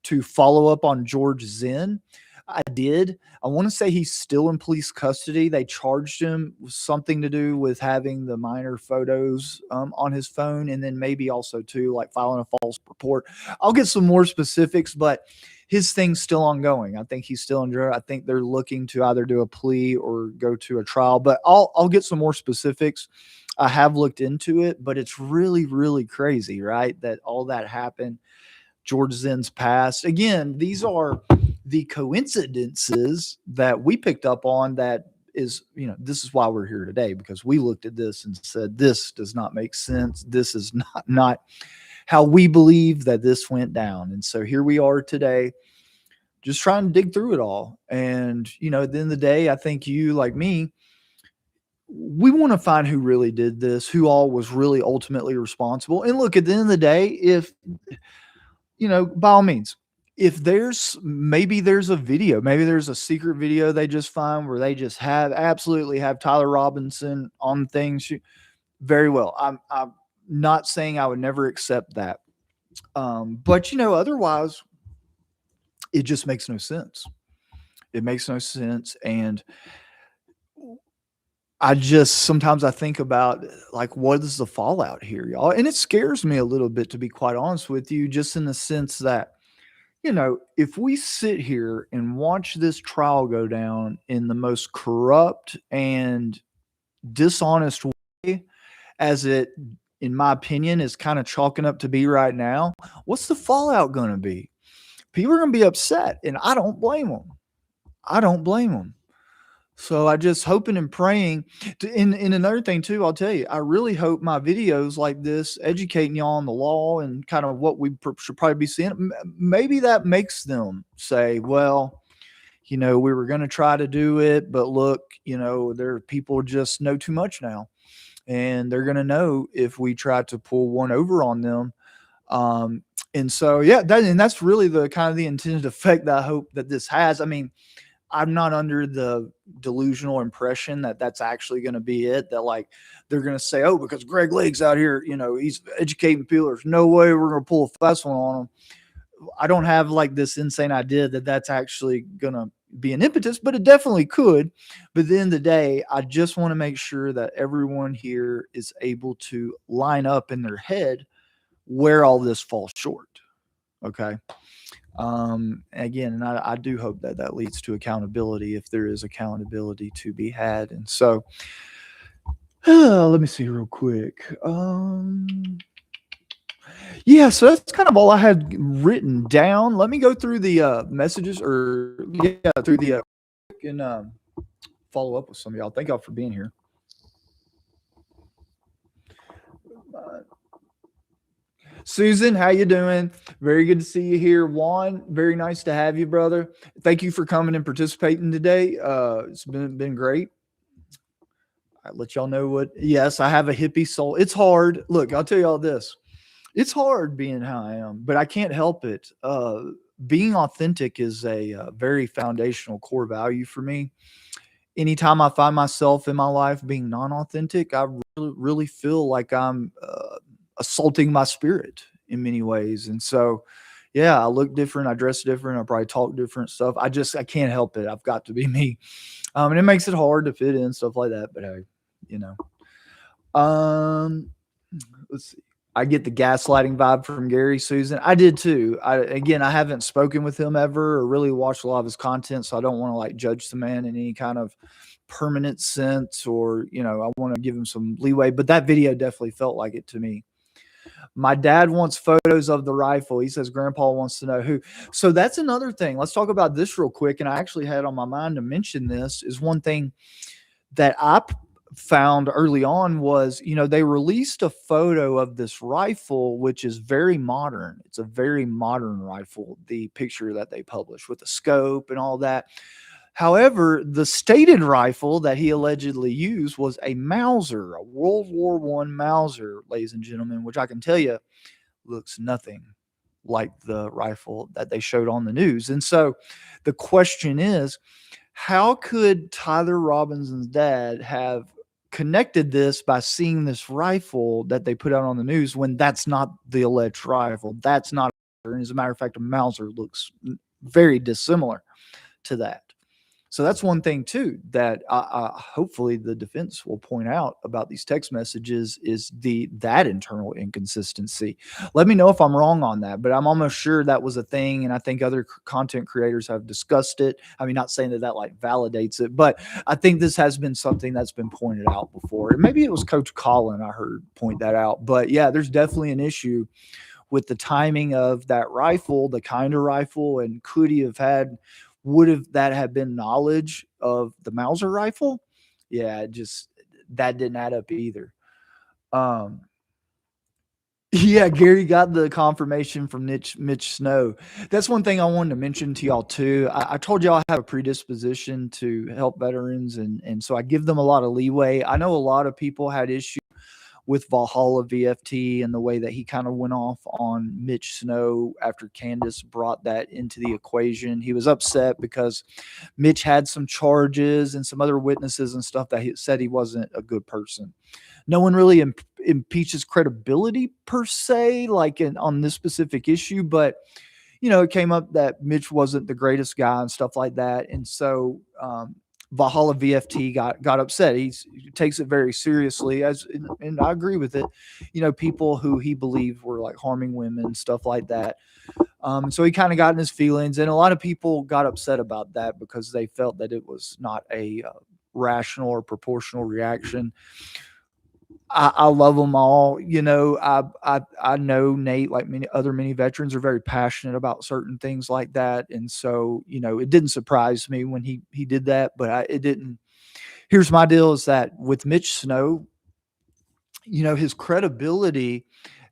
to follow up on George Zinn. I did. I want to say he's still in police custody. They charged him with something to do with having the minor photos on his phone, and then maybe also too like filing a false report. I'll get some more specifics, but his thing's still ongoing. I think he's still in jail. I think they're looking to either do a plea or go to a trial, but I'll get some more specifics. I have looked into it, but it's really, really crazy, right? That all that happened. George Zinn's past. Again, these are the coincidences that we picked up on. That is, this is why we're here today, because we looked at this and said, this does not make sense. This is not how we believe that this went down. And so here we are today, just trying to dig through it all. And, at the end of the day, I think you, like me, we want to find who really did this, who all was really ultimately responsible. And look, at the end of the day, if, by all means, if there's a video, maybe there's a secret video they just find where they just absolutely have Tyler Robinson on things. Very well. I'm not saying I would never accept that. But otherwise it just makes no sense. It makes no sense. And sometimes I think about like, what is the fallout here, y'all? And it scares me a little bit, to be quite honest with you, just in the sense that, if we sit here and watch this trial go down in the most corrupt and dishonest way as it, in my opinion, is kind of chalking up to be right now, what's the fallout going to be? People are going to be upset, and I don't blame them. So I just hoping and praying. And another thing too, I'll tell you, I really hope my videos like this, educating y'all on the law and kind of what we should probably be seeing, maybe that makes them say, well, we were going to try to do it, but look, there people just know too much now, and they're going to know if we try to pull one over on them. And so, yeah, that's really the kind of the intended effect that I hope that this has. I mean, I'm not under the delusional impression that that's actually going to be it, that like they're going to say, oh, because Greg Lake's out here, he's educating people, there's no way we're going to pull a fast one on him. I don't have like this insane idea that that's actually going to be an impetus, but it definitely could. But at the end of the day, I just want to make sure that everyone here is able to line up in their head where all this falls short. Okay. Again, and I do hope that that leads to accountability, if there is accountability to be had. And so, let me see real quick. Yeah, so that's kind of all I had written down. Let me go through the messages, or through the and follow up with some of y'all. Thank y'all for being here. Susan, how you doing? Very good to see you here. Juan, very nice to have you, brother. Thank you for coming and participating today. It's been great. I let y'all know what. Yes, I have a hippie soul. It's hard. Look, I'll tell you all this. It's hard being how I am, but I can't help it. Being authentic is a very foundational core value for me. Anytime I find myself in my life being non-authentic, I really feel like I'm assaulting my spirit in many ways. And so, yeah, I look different, I dress different, I probably talk different stuff. I can't help it. I've got to be me. And it makes it hard to fit in stuff like that. But hey, you know, um, let's see. I get the gaslighting vibe from Gary, Susan. I did too. I haven't spoken with him ever or really watched a lot of his content, so I don't want to like judge the man in any kind of permanent sense, or I want to give him some leeway. But that video definitely felt like it to me. My dad wants photos of the rifle. He says Grandpa wants to know who. So that's another thing. Let's talk about this real quick. And I actually had on my mind to mention this is one thing that I found early on was, they released a photo of this rifle, which is very modern. It's a very modern rifle, the picture that they published with the scope and all that. However, the stated rifle that he allegedly used was a Mauser, a World War I Mauser, ladies and gentlemen, which I can tell you looks nothing like the rifle that they showed on the news. And so the question is, how could Tyler Robinson's dad have connected this by seeing this rifle that they put out on the news when that's not the alleged rifle? That's not, and as a matter of fact, a Mauser looks very dissimilar to that. So that's one thing too that hopefully the defense will point out about these text messages is that internal inconsistency. Let me know if I'm wrong on that, but I'm almost sure that was a thing, and I think other content creators have discussed it. I mean, not saying that like validates it, but I think this has been something that's been pointed out before. And maybe it was Coach Colin I heard point that out. But yeah, there's definitely an issue with the timing of that rifle, the kind of rifle, and could he have had would have that have been knowledge of the Mauser rifle? Yeah, that didn't add up either. Yeah, Gary got the confirmation from Mitch Snow. That's one thing I wanted to mention to y'all too. I told y'all I have a predisposition to help veterans, and so I give them a lot of leeway. I know a lot of people had issues with Valhalla VFT and the way that he kind of went off on Mitch Snow after Candace brought that into the equation. He was upset because Mitch had some charges and some other witnesses and stuff that he said he wasn't a good person. No one really impeaches credibility per se, like on this specific issue, but it came up that Mitch wasn't the greatest guy and stuff like that. And so Valhalla VFT got upset. He takes it very seriously, and I agree with it. People who he believed were like harming women, stuff like that. So he kind of got in his feelings, and a lot of people got upset about that because they felt that it was not a rational or proportional reaction. I love them all. I know Nate, like many veterans, are very passionate about certain things like that. And so, it didn't surprise me when he did that, but it didn't. Here's my deal is that with Mitch Snow, his credibility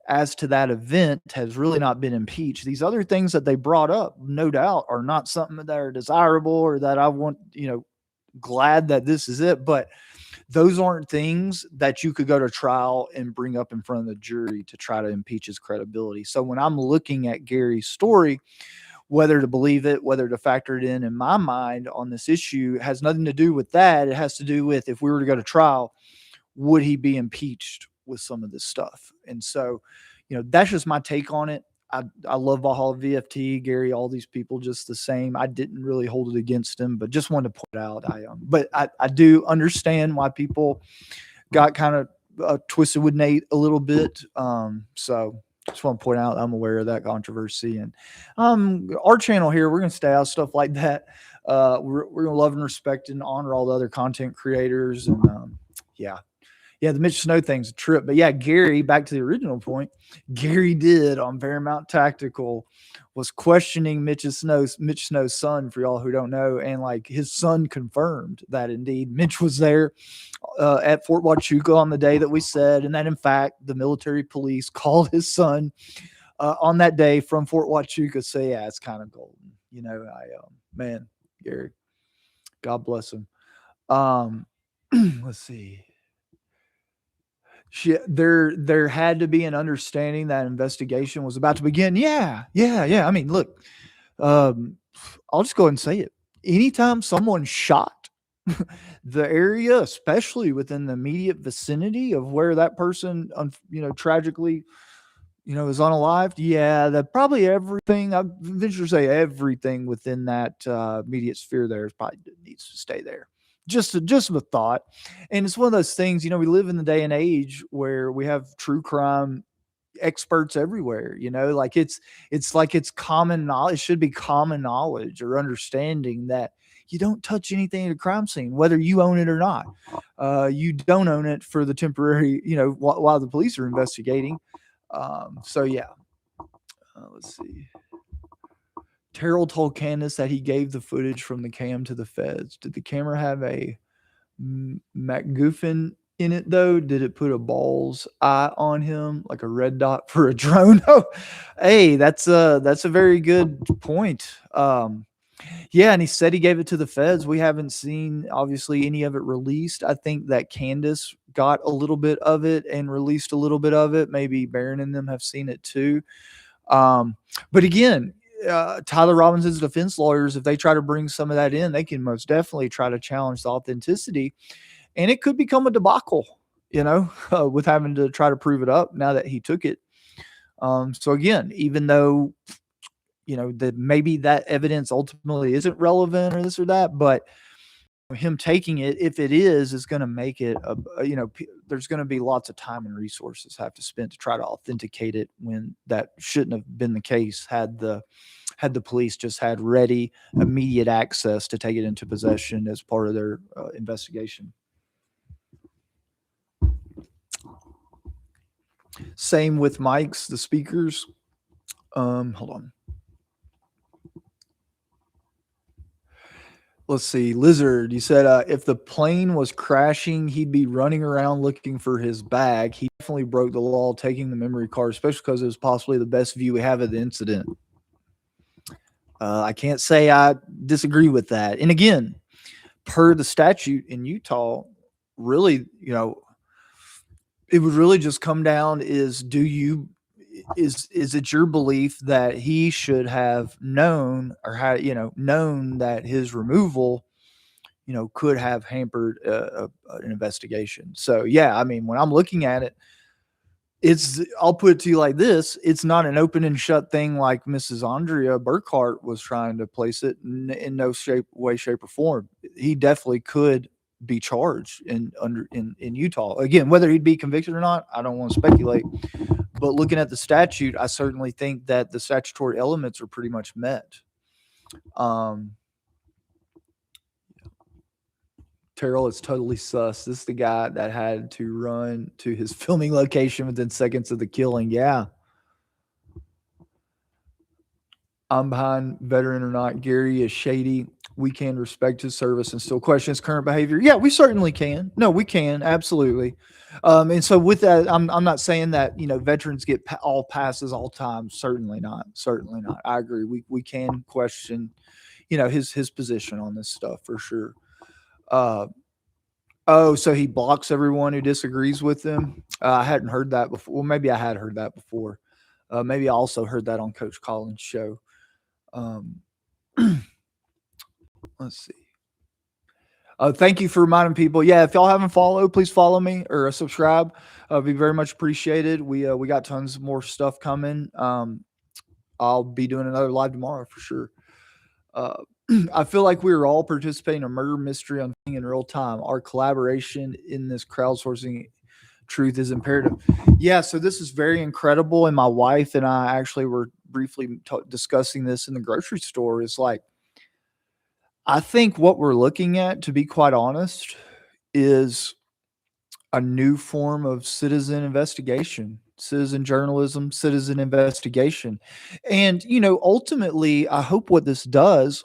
as to that event has really not been impeached. These other things that they brought up, no doubt, are not something that are desirable or that I want, glad that this is it. But those aren't things that you could go to trial and bring up in front of the jury to try to impeach his credibility. So when I'm looking at Gary's story, whether to believe it, whether to factor it in my mind on this issue has nothing to do with that. It has to do with if we were to go to trial, would he be impeached with some of this stuff? And so, that's just my take on it. I love Valhalla VFT, Gary, all these people just the same. I didn't really hold it against him, but just wanted to point out. But I do understand why people got kind of twisted with Nate a little bit. So just want to point out I'm aware of that controversy, and our channel here, we're gonna stay out of stuff like that. We're gonna love and respect and honor all the other content creators, and yeah, the Mitch Snow thing's a trip. But yeah, Gary, back to the original point, Gary did on Paramount Tactical was questioning Mitch Snow's son, for y'all who don't know. And like his son confirmed that indeed Mitch was there at Fort Huachuca on the day that we said. And that in fact, the military police called his son on that day from Fort Huachuca. So yeah, it's kind of golden. Man, Gary, God bless him. Let's see. There had to be an understanding that investigation was about to begin. Yeah. I mean, look, um, I'll just go ahead and say it. Anytime someone shot the area, especially within the immediate vicinity of where that person, tragically, is unalived. Yeah, that probably everything. I venture to say everything within that immediate sphere there is probably needs to stay there. Just a thought, and it's one of those things. We live in the day and age where we have true crime experts everywhere. Like it's like it's common knowledge. It should be common knowledge or understanding that you don't touch anything at a crime scene, whether you own it or not. You don't own it for the temporary, while the police are investigating. So yeah, let's see. Terrell told Candace that he gave the footage from the cam to the feds. Did the camera have a MacGuffin in it though? Did it put a ball's eye on him like a red dot for a drone? Oh, hey, that's a very good point. Yeah, and he said he gave it to the feds. We haven't seen, obviously, any of it released. I think that Candace got a little bit of it and released a little bit of it. Maybe Barron and them have seen it too. But again, Tyler Robinson's defense lawyers, if they try to bring some of that in, they can most definitely try to challenge the authenticity. And it could become a debacle, with having to try to prove it up now that he took it. So again, even though that maybe that evidence ultimately isn't relevant or this or that, but him taking it, if it is going to make it, there's going to be lots of time and resources have to spend to try to authenticate it when that shouldn't have been the case had the police just had ready, immediate access to take it into possession as part of their investigation. Same with mics, the speakers. Hold on. Let's see. Lizard, you said if the plane was crashing, he'd be running around looking for his bag. He definitely broke the law taking the memory card, especially because it was possibly the best view we have of the incident. I can't say I disagree with that. And again, per the statute in Utah, really, it would really just come down is is it your belief that he should have known or had known that his removal could have hampered an investigation? So yeah, I mean, when I'm looking at it, I'll put it to you like this: it's not an open and shut thing like Mrs. Andrea Burkhart was trying to place it in no way, shape, or form. He definitely could be charged in Utah. Again, whether he'd be convicted or not, I don't want to speculate. But looking at the statute, I certainly think that the statutory elements are pretty much met. Terrell is totally sus. This is the guy that had to run to his filming location within seconds of the killing. Yeah. I'm behind veteran or not. Gary is shady. We can respect his service and still question his current behavior. Yeah, we certainly can. No, we can. Absolutely. And so with that, I'm not saying that, veterans get all passes all time. Certainly not. Certainly not. I agree. We can question, his position on this stuff for sure. So he blocks everyone who disagrees with him. I hadn't heard that before. Well, maybe I had heard that before. Maybe I also heard that on Coach Collins' show. Let's see. Thank you for reminding people. Yeah, if y'all haven't followed, please follow me or subscribe. Be very much appreciated. We got tons more stuff coming. I'll be doing another live tomorrow for sure. I feel like we are all participating in a murder mystery unfolding in real time. Our collaboration in this crowdsourcing truth is imperative. Yeah, so this is very incredible. And my wife and I actually were briefly discussing this in the grocery store. It's like, I think what we're looking at, to be quite honest, is a new form of citizen investigation, citizen journalism, citizen investigation. And, ultimately, I hope what this does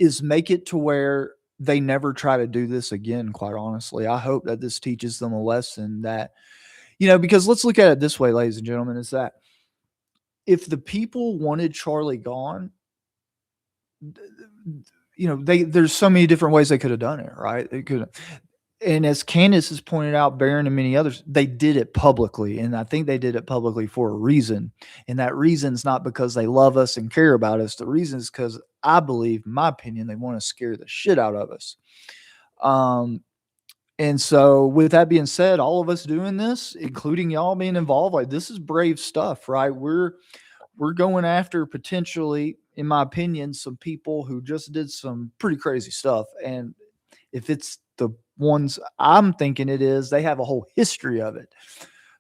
is make it to where they never try to do this again, quite honestly. I hope that this teaches them a lesson that, because let's look at it this way, ladies and gentlemen, is that if the people wanted Charlie gone, there's so many different ways they could have done it, right? They could, And as Candace has pointed out, Barron and many others, they did it publicly. And I think they did it publicly for a reason. And that reason's not because they love us and care about us. The reason is because I believe, in my opinion, they want to scare the shit out of us. And so with that being said, all of us doing this, including y'all being involved, like this is brave stuff, right? We're going after potentially, in my opinion, some people who just did some pretty crazy stuff. And if it's the ones I'm thinking it is, they have a whole history of it.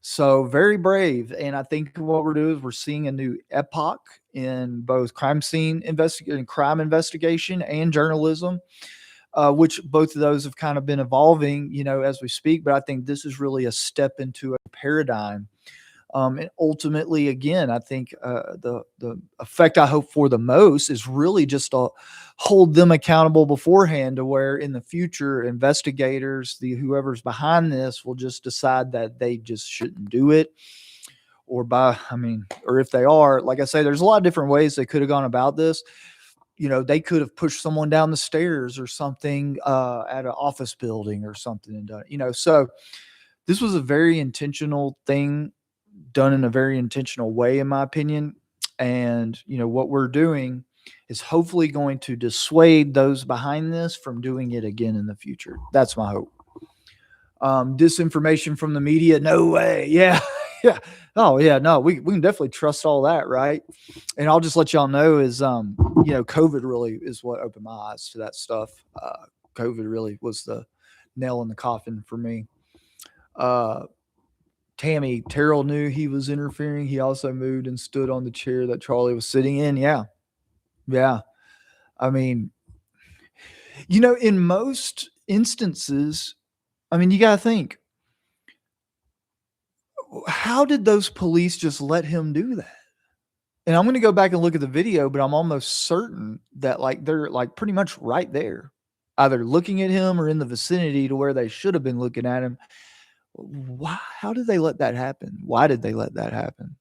So very brave. And I think what we're doing is we're seeing a new epoch in both crime investigation and journalism, which both of those have kind of been evolving, as we speak. But I think this is really a step into a paradigm. And ultimately, again, I think the effect I hope for the most is really just to hold them accountable beforehand, to where in the future investigators, whoever's behind this, will just decide that they just shouldn't do it. Or if they are, like I say, there's a lot of different ways they could have gone about this. They could have pushed someone down the stairs or something at an office building or something and done it. So this was a very intentional thing, done in a very intentional way, in my opinion. And, what we're doing is hopefully going to dissuade those behind this from doing it again in the future. That's my hope. Disinformation from the media, no way. Yeah. Yeah. Oh yeah. No, we can definitely trust all that. Right. And I'll just let y'all know is, COVID really is what opened my eyes to that stuff. COVID really was the nail in the coffin for me. Terrell knew he was interfering. He also moved and stood on the chair that Charlie was sitting in. Yeah. Yeah. I mean, in most instances, you got to think, how did those police just let him do that? And I'm going to go back and look at the video, but I'm almost certain that they're pretty much right there, either looking at him or in the vicinity to where they should have been looking at him. Why? How did they let that happen? Why did they let that happen?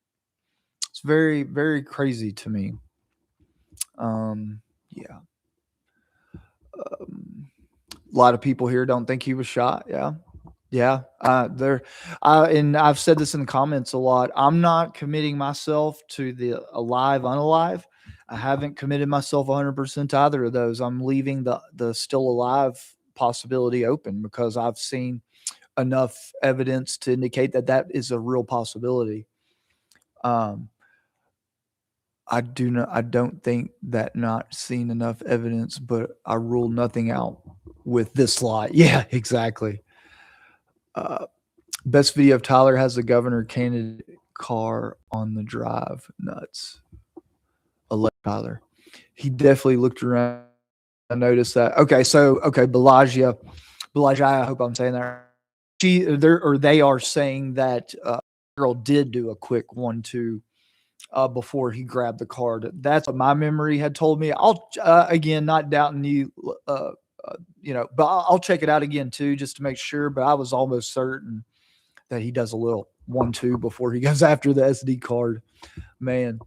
It's very, very crazy to me. Yeah. A lot of people here don't think he was shot. Yeah. Yeah. And I've said this in the comments a lot. I'm not committing myself to the alive, unalive. I haven't committed myself 100% to either of those. I'm leaving the still alive possibility open because I've seen enough evidence to indicate that is a real possibility. I don't think that not seeing enough evidence, but I rule nothing out with this lie. Yeah, exactly. Best video of Tyler has the governor candidate car on the drive. Nuts. Tyler. He definitely looked around. I noticed that. Okay, Bellagio, I hope I'm saying that. They are saying that girl did do a quick 1-2 before he grabbed the card. That's what my memory had told me. I'll again, not doubting you, but I'll check it out again too, just to make sure. But I was almost certain that he does a little 1-2 before he goes after the SD card. Man,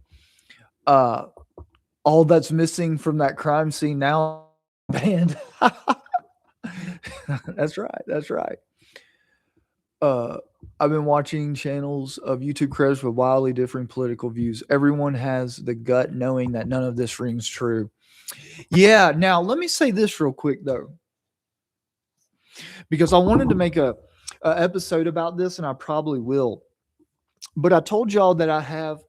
all that's missing from that crime scene now, banned. That's right. I've been watching channels of YouTube creators with wildly differing political views. Everyone has the gut knowing that none of this rings true. Yeah. Now, let me say this real quick, though, because I wanted to make a episode about this, and I probably will. But I told y'all that I have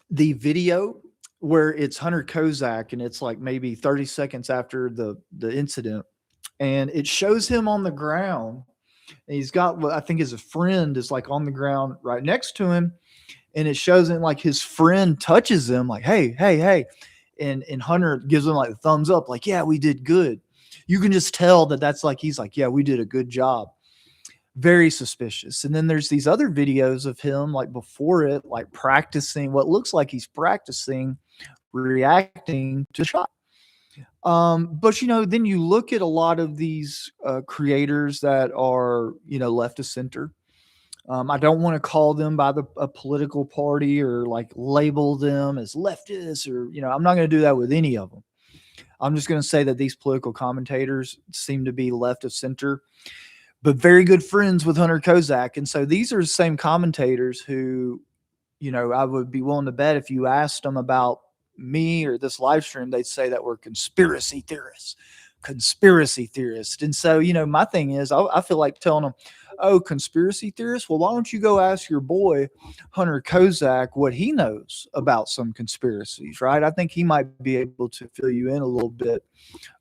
the video where it's Hunter Kozak, and it's like maybe 30 seconds after the incident, and it shows him on the ground. And he's got what I think is a friend is like on the ground right next to him. And it shows him like his friend touches him like, hey. And Hunter gives him like the thumbs up, like, yeah, we did good. You can just tell that's like, he's like, yeah, we did a good job. Very suspicious. And then there's these other videos of him like before it, like practicing what looks like he's practicing reacting to the shot. But then you look at a lot of these creators that are, left of center. I don't want to call them by a political party or like label them as leftists or, I'm not going to do that with any of them. I'm just going to say that these political commentators seem to be left of center, but very good friends with Hunter Kozak. And so these are the same commentators who, I would be willing to bet if you asked them about me or this live stream, they'd say that we're conspiracy theorists. And so, my thing is, I feel like telling them, oh, conspiracy theorists? Well, why don't you go ask your boy, Hunter Kozak, what he knows about some conspiracies, right? I think he might be able to fill you in a little bit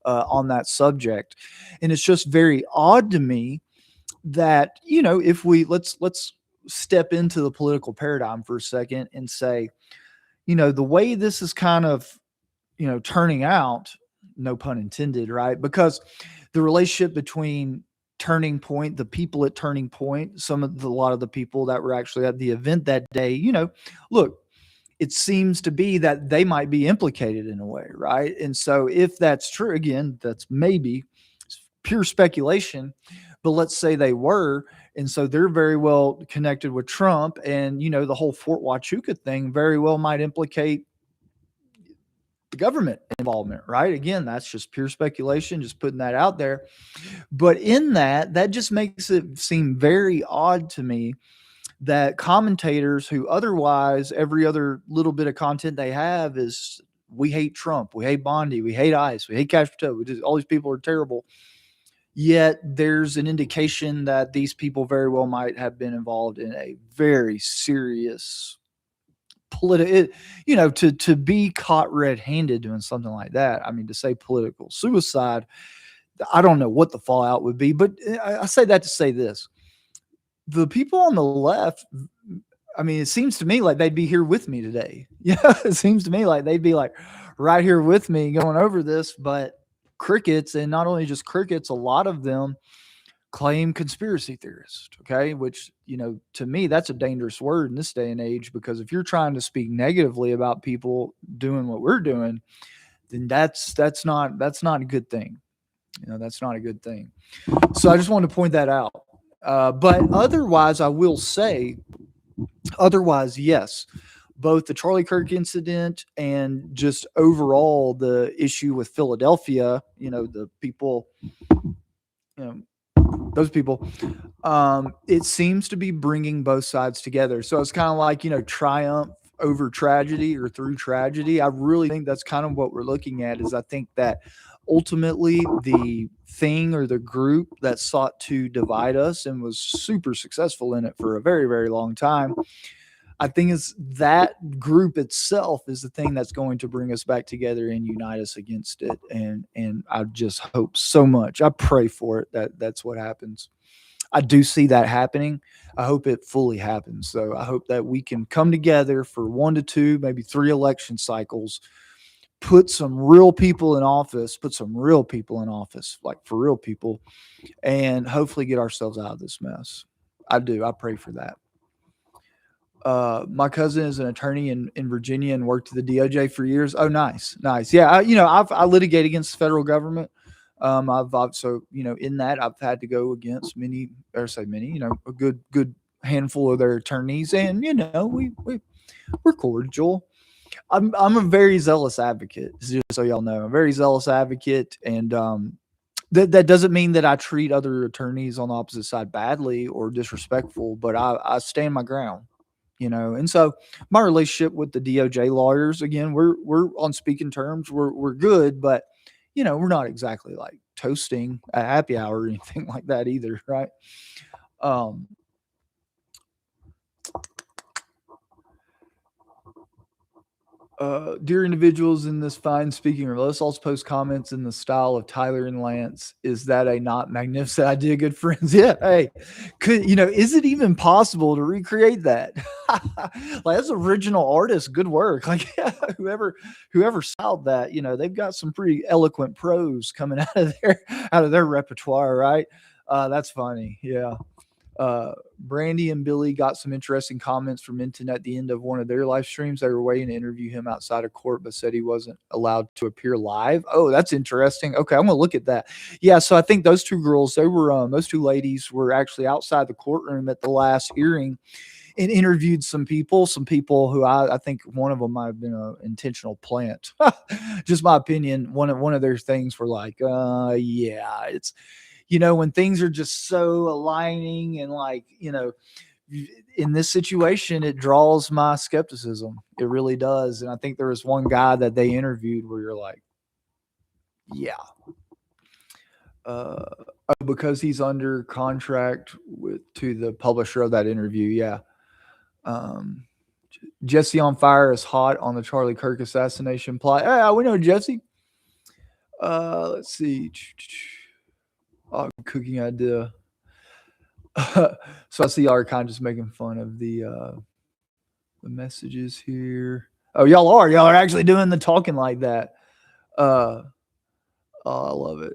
on that subject. And it's just very odd to me that, if we let's step into the political paradigm for a second and say, the way this is kind of, turning out, no pun intended, right? Because the relationship between Turning Point, the people at Turning Point, a lot of the people that were actually at the event that day, look, it seems to be that they might be implicated in a way, right? And so if that's true, again, that's maybe pure speculation, but let's say they were, and so they're very well connected with Trump, and the whole Fort Huachuca thing very well might implicate the government involvement, right? Again, that's just pure speculation, just putting that out there. But in that just makes it seem very odd to me that commentators who otherwise every other little bit of content they have is, we hate Trump, we hate Bondi, we hate ICE, we hate Cash Patel, all these people are terrible. Yet there's an indication that these people very well might have been involved in a very serious to be caught red-handed doing something like that. I mean, to say political suicide, I don't know what the fallout would be, but I say that to say this. The people on the left, I mean, it seems to me like they'd be here with me today. Yeah, it seems to me like they'd be like right here with me going over this, but crickets, and not only just crickets, a lot of them claim conspiracy theorists, okay? Which, to me, that's a dangerous word in this day and age, because if you're trying to speak negatively about people doing what we're doing, then that's not a good thing. That's not a good thing. So I just wanted to point that out. But otherwise, I will say, yes, both the Charlie Kirk incident and just overall the issue with Philadelphia, the people, those people, it seems to be bringing both sides together. So it's kind of like, triumph over tragedy or through tragedy. I really think that's kind of what we're looking at. Is I think that ultimately the thing or the group that sought to divide us and was super successful in it for a very, very long time, I think it's that group itself is the thing that's going to bring us back together and unite us against it. And I just hope so much. I pray for it that's what happens. I do see that happening. I hope it fully happens. So I hope that we can come together for 1 to 2, maybe 3 election cycles, put some real people in office, like for real people, and hopefully get ourselves out of this mess. I pray for that. My cousin is an attorney in Virginia and worked at the DOJ for years. Oh, nice. Yeah. I litigate against the federal government. In that I've had to go against a good handful of their attorneys, and we're cordial. I'm a very zealous advocate, just so y'all know. I'm a very zealous advocate, and that doesn't mean that I treat other attorneys on the opposite side badly or disrespectful, but I stand my ground. And so my relationship with the DOJ lawyers, again, we're on speaking terms. We're good, but we're not exactly like toasting a happy hour or anything like that either, right? Dear individuals in this fine speaking room, let's also post comments in the style of Tyler and Lance. Is that a not magnificent idea, good friends? Yeah. Hey, is it even possible to recreate that? Like, that's original artist, good work. Like, whoever styled that, they've got some pretty eloquent prose coming out of their repertoire, right? That's funny. Yeah. Brandy and Billy got some interesting comments from Minton at the end of one of their live streams. They were waiting to interview him outside of court, but said he wasn't allowed to appear live. Oh, that's interesting. Okay, I'm going to look at that. Yeah, so I think those two girls, those two ladies were actually outside the courtroom at the last hearing. and interviewed some people who I think one of them might have been an intentional plant. Just my opinion. One of their things were like, yeah, it's, when things are just so aligning and like, in this situation, it draws my skepticism. It really does. And I think there was one guy that they interviewed where you're like, yeah. Because he's under contract to the publisher of that interview. Yeah. Um, Jesse on fire is hot on the Charlie Kirk assassination plot. Yeah, we know Jesse. Let's see. Cooking idea. So I see y'all are kind of just making fun of the messages here. Oh, y'all are actually doing the talking like that. Oh, I love it.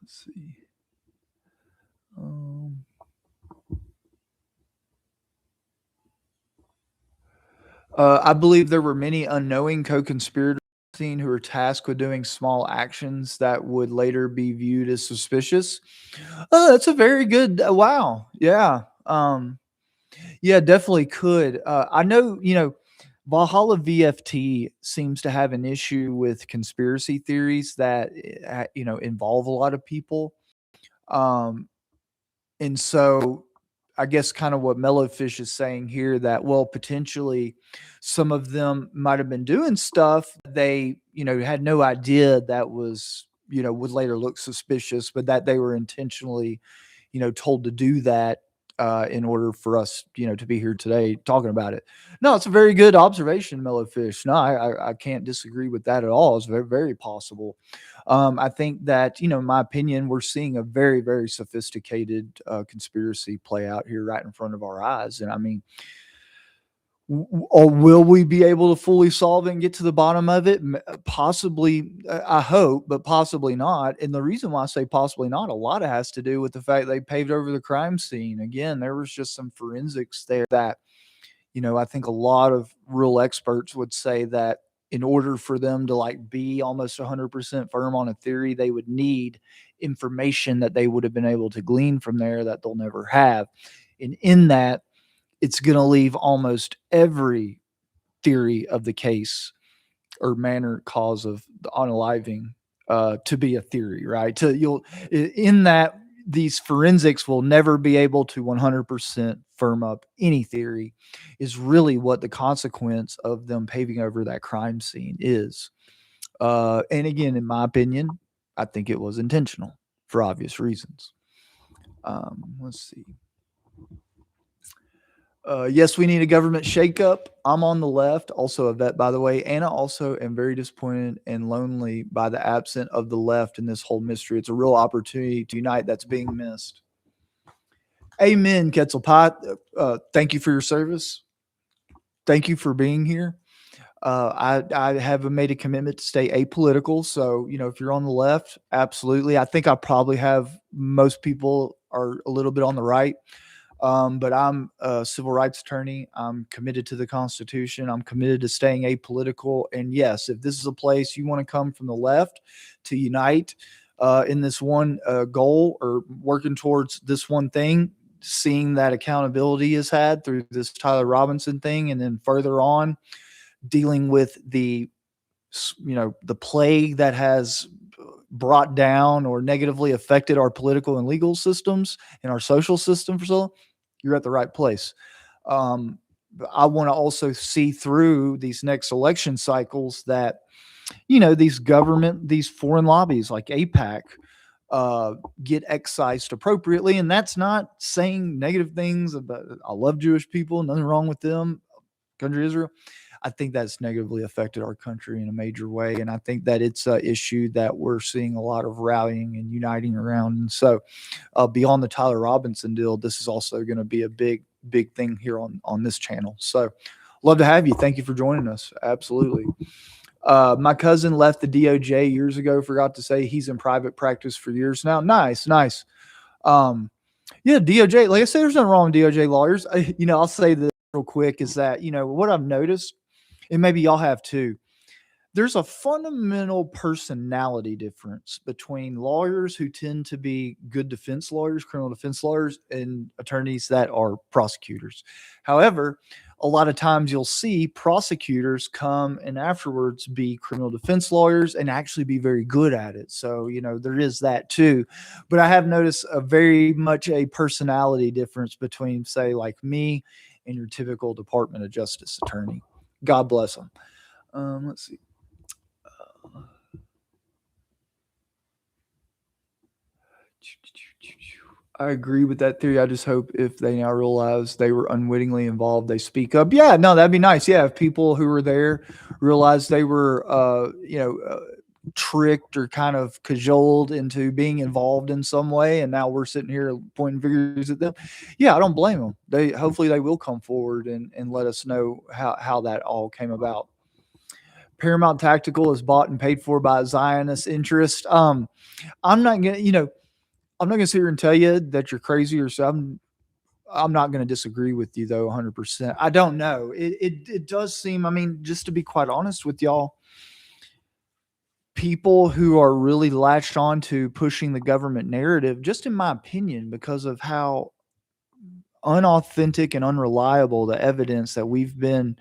Let's see. I believe there were many unknowing co-conspirators who were tasked with doing small actions that would later be viewed as suspicious. Oh, that's a very good. Wow. Yeah. Yeah, definitely could. I know, Valhalla VFT seems to have an issue with conspiracy theories that, involve a lot of people. Um, and so I guess kind of what Mellowfish is saying here that, well, potentially some of them might have been doing stuff they, had no idea that was, would later look suspicious, but that they were intentionally, told to do that in order for us, to be here today talking about it. No, it's a very good observation, Mellowfish. No, I can't disagree with that at all. It's very, very possible. I think that, in my opinion, we're seeing a very, very sophisticated conspiracy play out here right in front of our eyes. And I mean, or will we be able to fully solve it and get to the bottom of it? Possibly, I hope, but possibly not. And the reason why I say possibly not, a lot of has to do with the fact they paved over the crime scene. Again, there was just some forensics there that, I think a lot of real experts would say that in order for them to like be almost 100% firm on a theory, they would need information that they would have been able to glean from there that they'll never have. And in that, it's going to leave almost every theory of the case or manner cause of the unaliving to be a theory, right? In that these forensics will never be able to 100% firm up any theory is really what the consequence of them paving over that crime scene is. And again, in my opinion, I think it was intentional for obvious reasons. Let's see. Yes, we need a government shakeup. I'm on the left, also a vet, by the way. Anna also am very disappointed and lonely by the absence of the left in this whole mystery. It's a real opportunity to unite that's being missed. Amen, Quetzalpot. Thank you for your service. Thank you for being here. I have made a commitment to stay apolitical. So, if you're on the left, absolutely. I think I probably have most people are a little bit on the right. But I'm a civil rights attorney. I'm committed to the Constitution. I'm committed to staying apolitical. And yes, if this is a place you want to come from the left to unite in this one goal or working towards this one thing, seeing that accountability is had through this Tyler Robinson thing, and then further on dealing with the plague that has brought down or negatively affected our political and legal systems and our social system for so, you're at the right place. I want to also see through these next election cycles that, these foreign lobbies like AIPAC get excised appropriately. And that's not saying negative things about, I love Jewish people, nothing wrong with them, country Israel. I think that's negatively affected our country in a major way. And I think that it's an issue that we're seeing a lot of rallying and uniting around. And so beyond the Tyler Robinson deal, this is also going to be a big, big thing here on this channel. So love to have you. Thank you for joining us. Absolutely. My cousin left the DOJ years ago, forgot to say he's in private practice for years now. Nice. Yeah, DOJ, like I said, there's nothing wrong with DOJ lawyers. I'll say this real quick is that, what I've noticed, and maybe y'all have too, there's a fundamental personality difference between lawyers who tend to be good defense lawyers, criminal defense lawyers, and attorneys that are prosecutors. However, a lot of times you'll see prosecutors come and afterwards be criminal defense lawyers and actually be very good at it. So, there is that too. But I have noticed a very much a personality difference between, say, like me and your typical Department of Justice attorney. God bless them. Let's see. I agree with that theory. I just hope if they now realize they were unwittingly involved, they speak up. Yeah, no, that'd be nice. Yeah, if people who were there realized they were, tricked or kind of cajoled into being involved in some way, and now we're sitting here pointing fingers at them. Yeah, I don't blame them. Hopefully they will come forward and let us know how that all came about. Paramount Tactical is bought and paid for by Zionist interest. I'm not gonna, I'm not gonna sit here and tell you that you're crazy or something. I'm not going to disagree with you though, 100%. I don't know. It does seem. I mean, just to be quite honest with y'all, people who are really latched on to pushing the government narrative, just in my opinion, because of how unauthentic and unreliable the evidence that we've been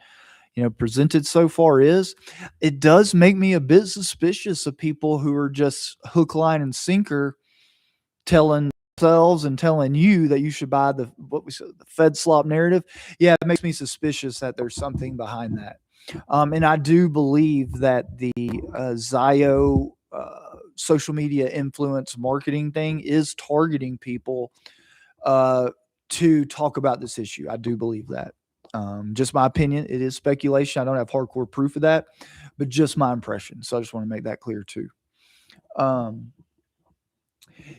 presented so far is, it does make me a bit suspicious of people who are just hook, line, and sinker telling themselves and telling you that you should buy the Fed slop narrative. Yeah, it makes me suspicious that there's something behind that. And I do believe that the Zio social media influence marketing thing is targeting people to talk about this issue. I do believe that. Just my opinion. It is speculation. I don't have hardcore proof of that, but just my impression. So I just want to make that clear too.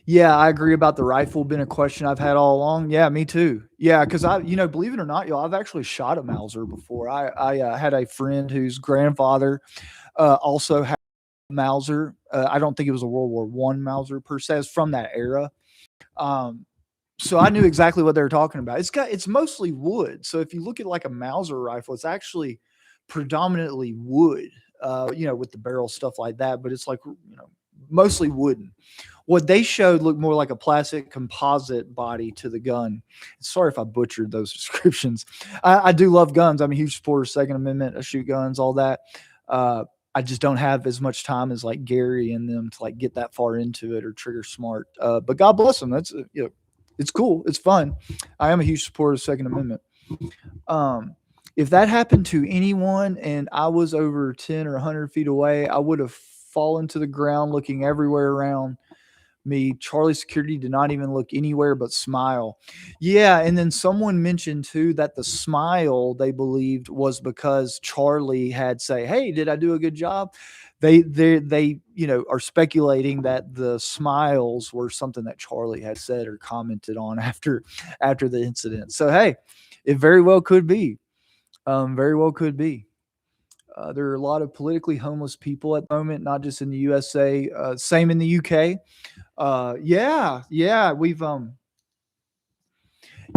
Yeah, I agree about the rifle being a question I've had all along. Yeah, me too. Yeah, because believe it or not, y'all, I've actually shot a Mauser before. I had a friend whose grandfather also had a Mauser. I don't think it was a World War I Mauser per se. It's from that era. So I knew exactly what they were talking about. It's mostly wood. So if you look at like a Mauser rifle, it's actually predominantly wood, with the barrel stuff like that. But it's like, mostly wooden. What they showed looked more like a plastic composite body to the gun. Sorry if I butchered those descriptions. I do love guns. I'm a huge supporter of Second Amendment. I shoot guns, all that. I just don't have as much time as like Gary and them to like get that far into it or trigger smart. But God bless them. That's it's cool. It's fun. I am a huge supporter of Second Amendment. If that happened to anyone and I was over 10 or 100 feet away, I would have fallen to the ground looking everywhere around me. Charlie security did not even look anywhere but smile. Yeah, and then someone mentioned too that the smile they believed was because Charlie had say, "Hey, did I do a good job?" They are speculating that the smiles were something that Charlie had said or commented on after the incident. So hey, it very well could be. Very well could be. There are a lot of politically homeless people at the moment, not just in the USA. Same in the UK. Yeah, we've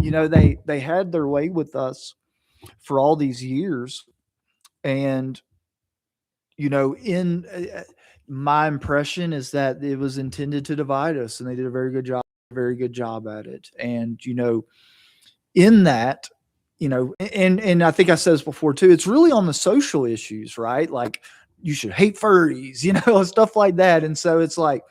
they had their way with us for all these years, and in my impression is that it was intended to divide us, and they did a very good job at it. And in that, and I think I said this before too, it's really on the social issues, right? Like you should hate furries, stuff like that. And so it's like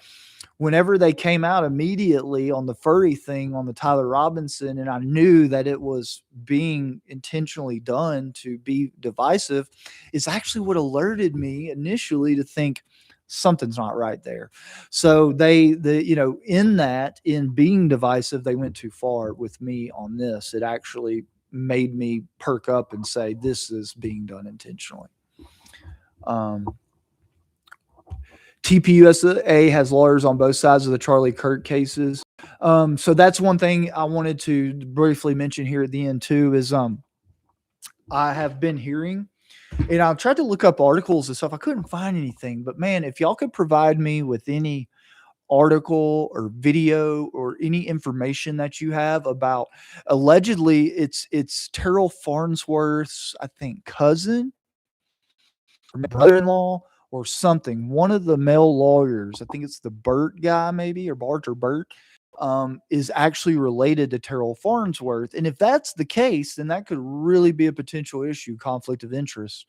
whenever they came out immediately on the furry thing on the Tyler Robinson, and I knew that it was being intentionally done to be divisive, it's actually what alerted me initially to think something's not right there. So in being divisive, they went too far with me on this. It actually made me perk up and say, this is being done intentionally. TPUSA has lawyers on both sides of the Charlie Kirk cases. So that's one thing I wanted to briefly mention here at the end too, is I have been hearing, and I've tried to look up articles and stuff. I couldn't find anything, but man, if y'all could provide me with any article or video or any information that you have about, allegedly it's Terrell Farnsworth's, I think, cousin or brother-in-law or something. One of the male lawyers, I think it's the Burt guy, maybe, or Bart or Burt, is actually related to Terrell Farnsworth. And if that's the case, then that could really be a potential issue, conflict of interest,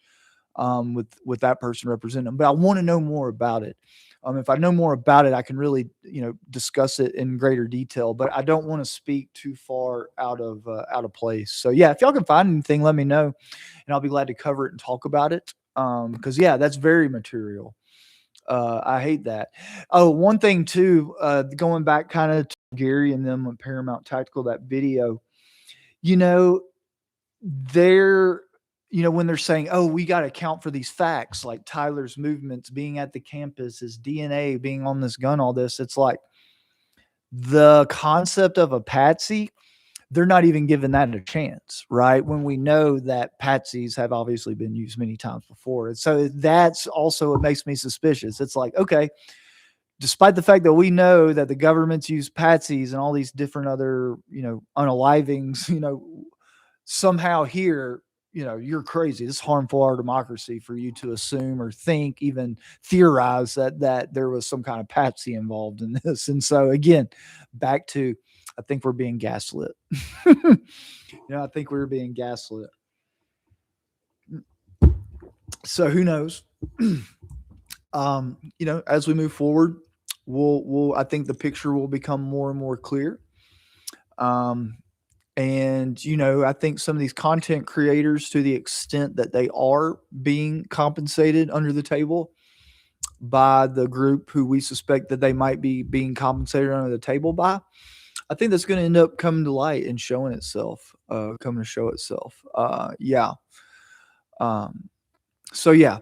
with that person representing them. But I want to know more about it. If I know more about it, I can really, discuss it in greater detail. But I don't want to speak too far out of place. So yeah, if y'all can find anything, let me know, and I'll be glad to cover it and talk about it. Because yeah, that's very material. I hate that. Oh, one thing too, going back kind of to Gary and them on Paramount Tactical, that video, you know, they're, when they're saying, oh, we got to account for these facts, like Tyler's movements, being at the campus, his DNA, being on this gun, all this, it's like the concept of a patsy, they're not even giving that a chance, right? When we know that patsies have obviously been used many times before. And so that's also what makes me suspicious. It's like, okay, despite the fact that we know that the government's use patsies and all these different other, unalivings, somehow here, you're crazy. This is harmful our democracy for you to assume or think, even theorize that there was some kind of patsy involved in this. And so again, back to, I think we're being gaslit. I think we're being gaslit. So who knows? As we move forward, I think the picture will become more and more clear. And I think some of these content creators, to the extent that they are being compensated under the table by the group who we suspect that they might be being compensated under the table by, I think that's going to end up coming to light and showing itself, coming to show itself. Yeah. So yeah,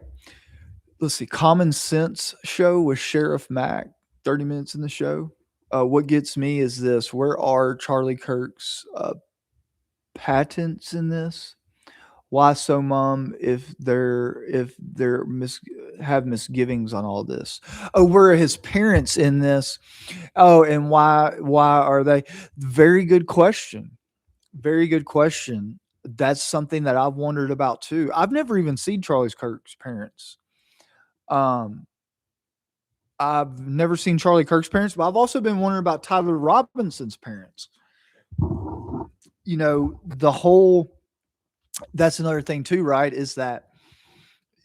let's see. Common Sense show with Sheriff Mack, 30 minutes in the show. What gets me is this: where are Charlie Kirk's patents in this? Why so mum if they're have misgivings on all this? Oh, where are his parents in this? Oh, and why are they? Very good question. Very good question. That's something that I've wondered about too. I've never even seen Charlie Kirk's parents. I've never seen Charlie Kirk's parents, but I've also been wondering about Tyler Robinson's parents. The whole, that's another thing too, right? Is that,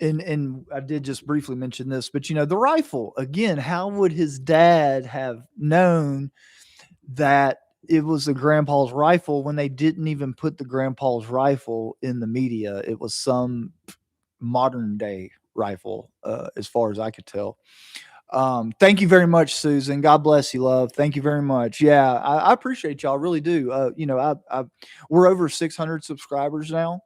and I did just briefly mention this, but the rifle again, how would his dad have known that it was the grandpa's rifle when they didn't even put the grandpa's rifle in the media? It was some modern day rifle, as far as I could tell. Thank you very much, Susan. God bless you, love. Thank you very much. Yeah, I appreciate y'all. Really do. We're over 600 subscribers now.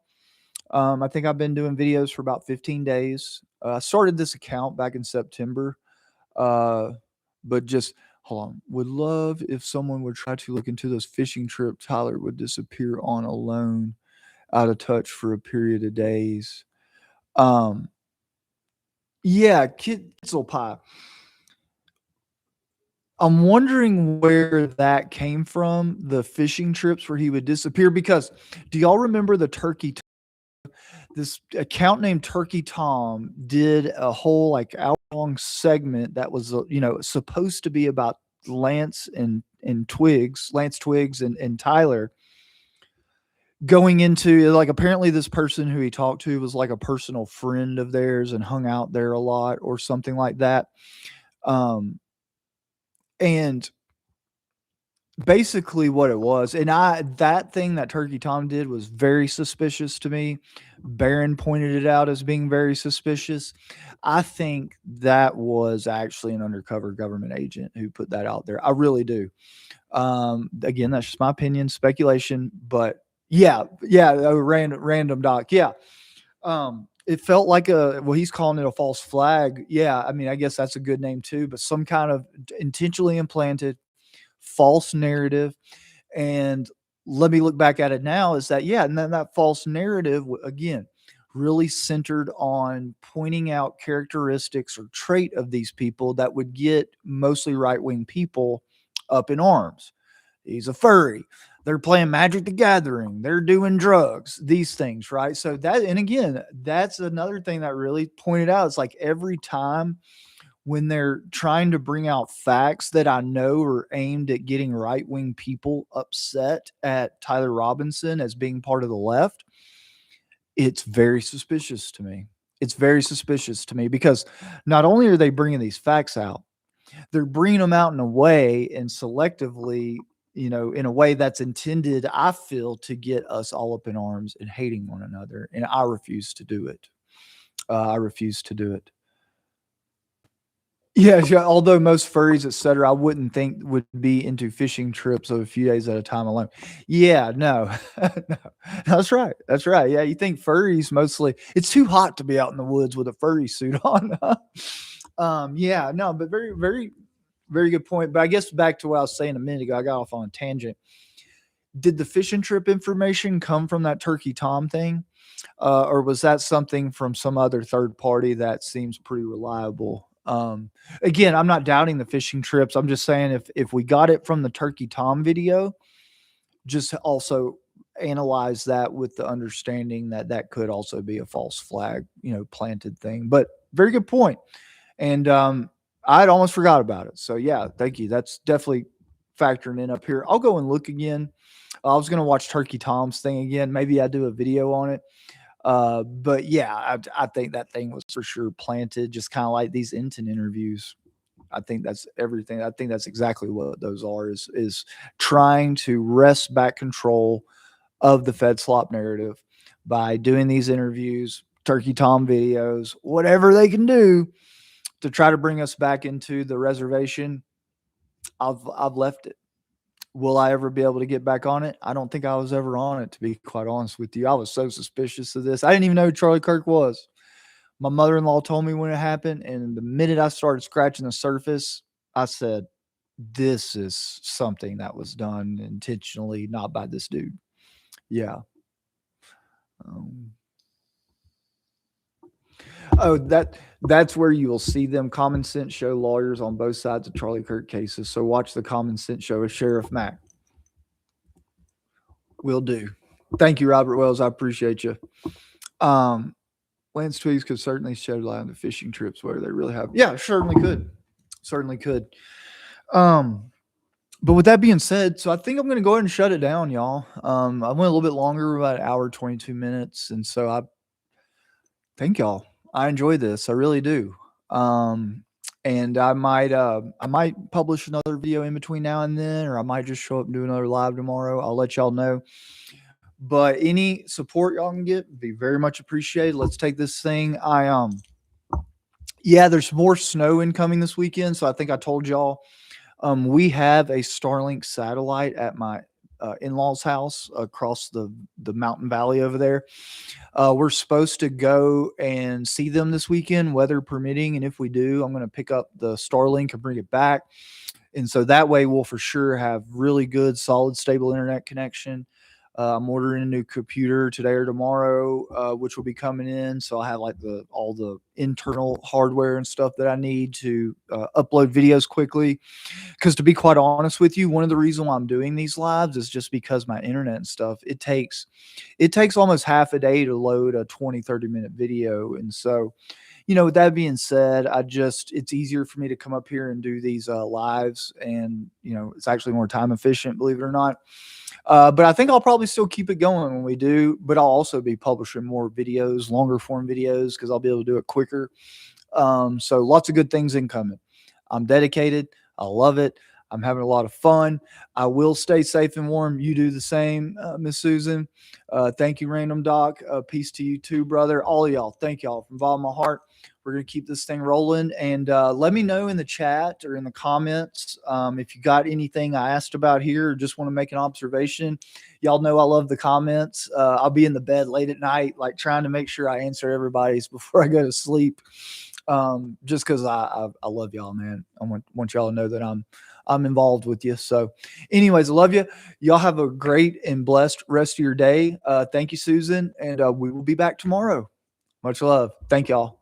I think I've been doing videos for about 15 days. I started this account back in September. But just hold on. Would love if someone would try to look into those fishing trips. Tyler would disappear on alone, out of touch for a period of days. Yeah, Kitzel Pie. I'm wondering where that came from, the fishing trips where he would disappear, because do y'all remember the Turkey? This account named Turkey Tom did a whole like hour-long segment that was, supposed to be about Lance and Twiggs, Lance Twiggs and Tyler, going into, like, apparently this person who he talked to was like a personal friend of theirs and hung out there a lot or something like that. And basically what it was, and that thing that Turkey Tom did was very suspicious to me. Barron pointed it out as being very suspicious. I think that was actually an undercover government agent who put that out there. I really do. Again, that's just my opinion, speculation, but yeah, a random doc. Yeah. It felt like he's calling it a false flag. Yeah. I mean, I guess that's a good name too, but some kind of intentionally implanted false narrative. And let me look back at it now, is that, yeah, and then that false narrative, again, really centered on pointing out characteristics or trait of these people that would get mostly right-wing people up in arms. He's a furry. they're playing Magic the Gathering, they're doing drugs, these things, right? So that, and again, that's another thing that really pointed out. It's like every time when they're trying to bring out facts that I know are aimed at getting right wing people upset at Tyler Robinson as being part of the left, it's very suspicious to me. It's very suspicious to me because not only are they bringing these facts out, they're bringing them out in a way and selectively, in a way that's intended, I feel, to get us all up in arms and hating one another. And I refuse to do it. I refuse to do it. Yeah. Although most furries, etc., I wouldn't think would be into fishing trips of a few days at a time alone. Yeah, no, no, that's right. That's right. Yeah, you think furries mostly? It's too hot to be out in the woods with a furry suit on. Yeah, no, but very, very, very good point. But I guess back to what I was saying a minute ago, I got off on a tangent. Did the fishing trip information come from that Turkey Tom thing? Or was that something from some other third party that seems pretty reliable? Again, I'm not doubting the fishing trips. I'm just saying if we got it from the Turkey Tom video, just also analyze that with the understanding that that could also be a false flag, planted thing. But very good point. And I'd almost forgot about it. So yeah, thank you. That's definitely factoring in up here. I'll go and look again. I was going to watch Turkey Tom's thing again. Maybe I do a video on it. But yeah, I think that thing was for sure planted, just kind of like these Enton interviews. I think that's everything. I think that's exactly what those are, is trying to wrest back control of the Fed slop narrative by doing these interviews, Turkey Tom videos, whatever they can do to try to bring us back into the reservation. I've left it. Will I ever be able to get back on it? I don't think I was ever on it, to be quite honest with you. I was so suspicious of this. I didn't even know who Charlie Kirk was. My mother-in-law told me when it happened, and the minute I started scratching the surface, I said, this is something that was done intentionally, not by this dude. Yeah. That's where you will see them. Common Sense Show lawyers on both sides of Charlie Kirk cases. So watch the Common Sense Show with Sheriff Mack. Will do. Thank you, Robert Wells. I appreciate you. Lance Twiggs could certainly shed light on the fishing trips where they really have. Yeah, certainly could. Certainly could. But with that being said, so I think I'm going to go ahead and shut it down, y'all. I went a little bit longer, about an hour, 22 minutes. And so I thank y'all. I enjoy this. I really do. And I might publish another video in between now and then, or I might just show up and do another live tomorrow. I'll let y'all know. But any support y'all can get would be very much appreciated. Let's take this thing. Yeah, there's more snow incoming this weekend. So I think I told y'all, we have a Starlink satellite at my in-laws house across the mountain valley over there. We're supposed to go and see them this weekend, weather permitting. And if we do, I'm going to pick up the Starlink and bring it back. And so that way we'll for sure have really good, solid, stable internet connection. I'm ordering a new computer today or tomorrow, which will be coming in. So I'll have like all the internal hardware and stuff that I need to upload videos quickly. Because to be quite honest with you, one of the reasons why I'm doing these lives is just because my internet and stuff, it takes almost half a day to load a 20, 30-minute video. And so, with that being said, it's easier for me to come up here and do these lives. And, it's actually more time efficient, believe it or not. But I think I'll probably still keep it going when we do, but I'll also be publishing more videos, longer form videos, because I'll be able to do it quicker. So lots of good things incoming. I'm dedicated. I love it. I'm having a lot of fun. I will stay safe and warm. You do the same, Miss Susan. Thank you, Random Doc. Peace to you too, brother. All of y'all. Thank y'all from the bottom of my heart. We're going to keep this thing rolling. And let me know in the chat or in the comments if you got anything I asked about here or just want to make an observation. Y'all know I love the comments. I'll be in the bed late at night, like trying to make sure I answer everybody's before I go to sleep. Just because I love y'all, man. I want y'all to know that I'm involved with you. So anyways, I love you. Y'all have a great and blessed rest of your day. Thank you, Susan. And we will be back tomorrow. Much love. Thank y'all.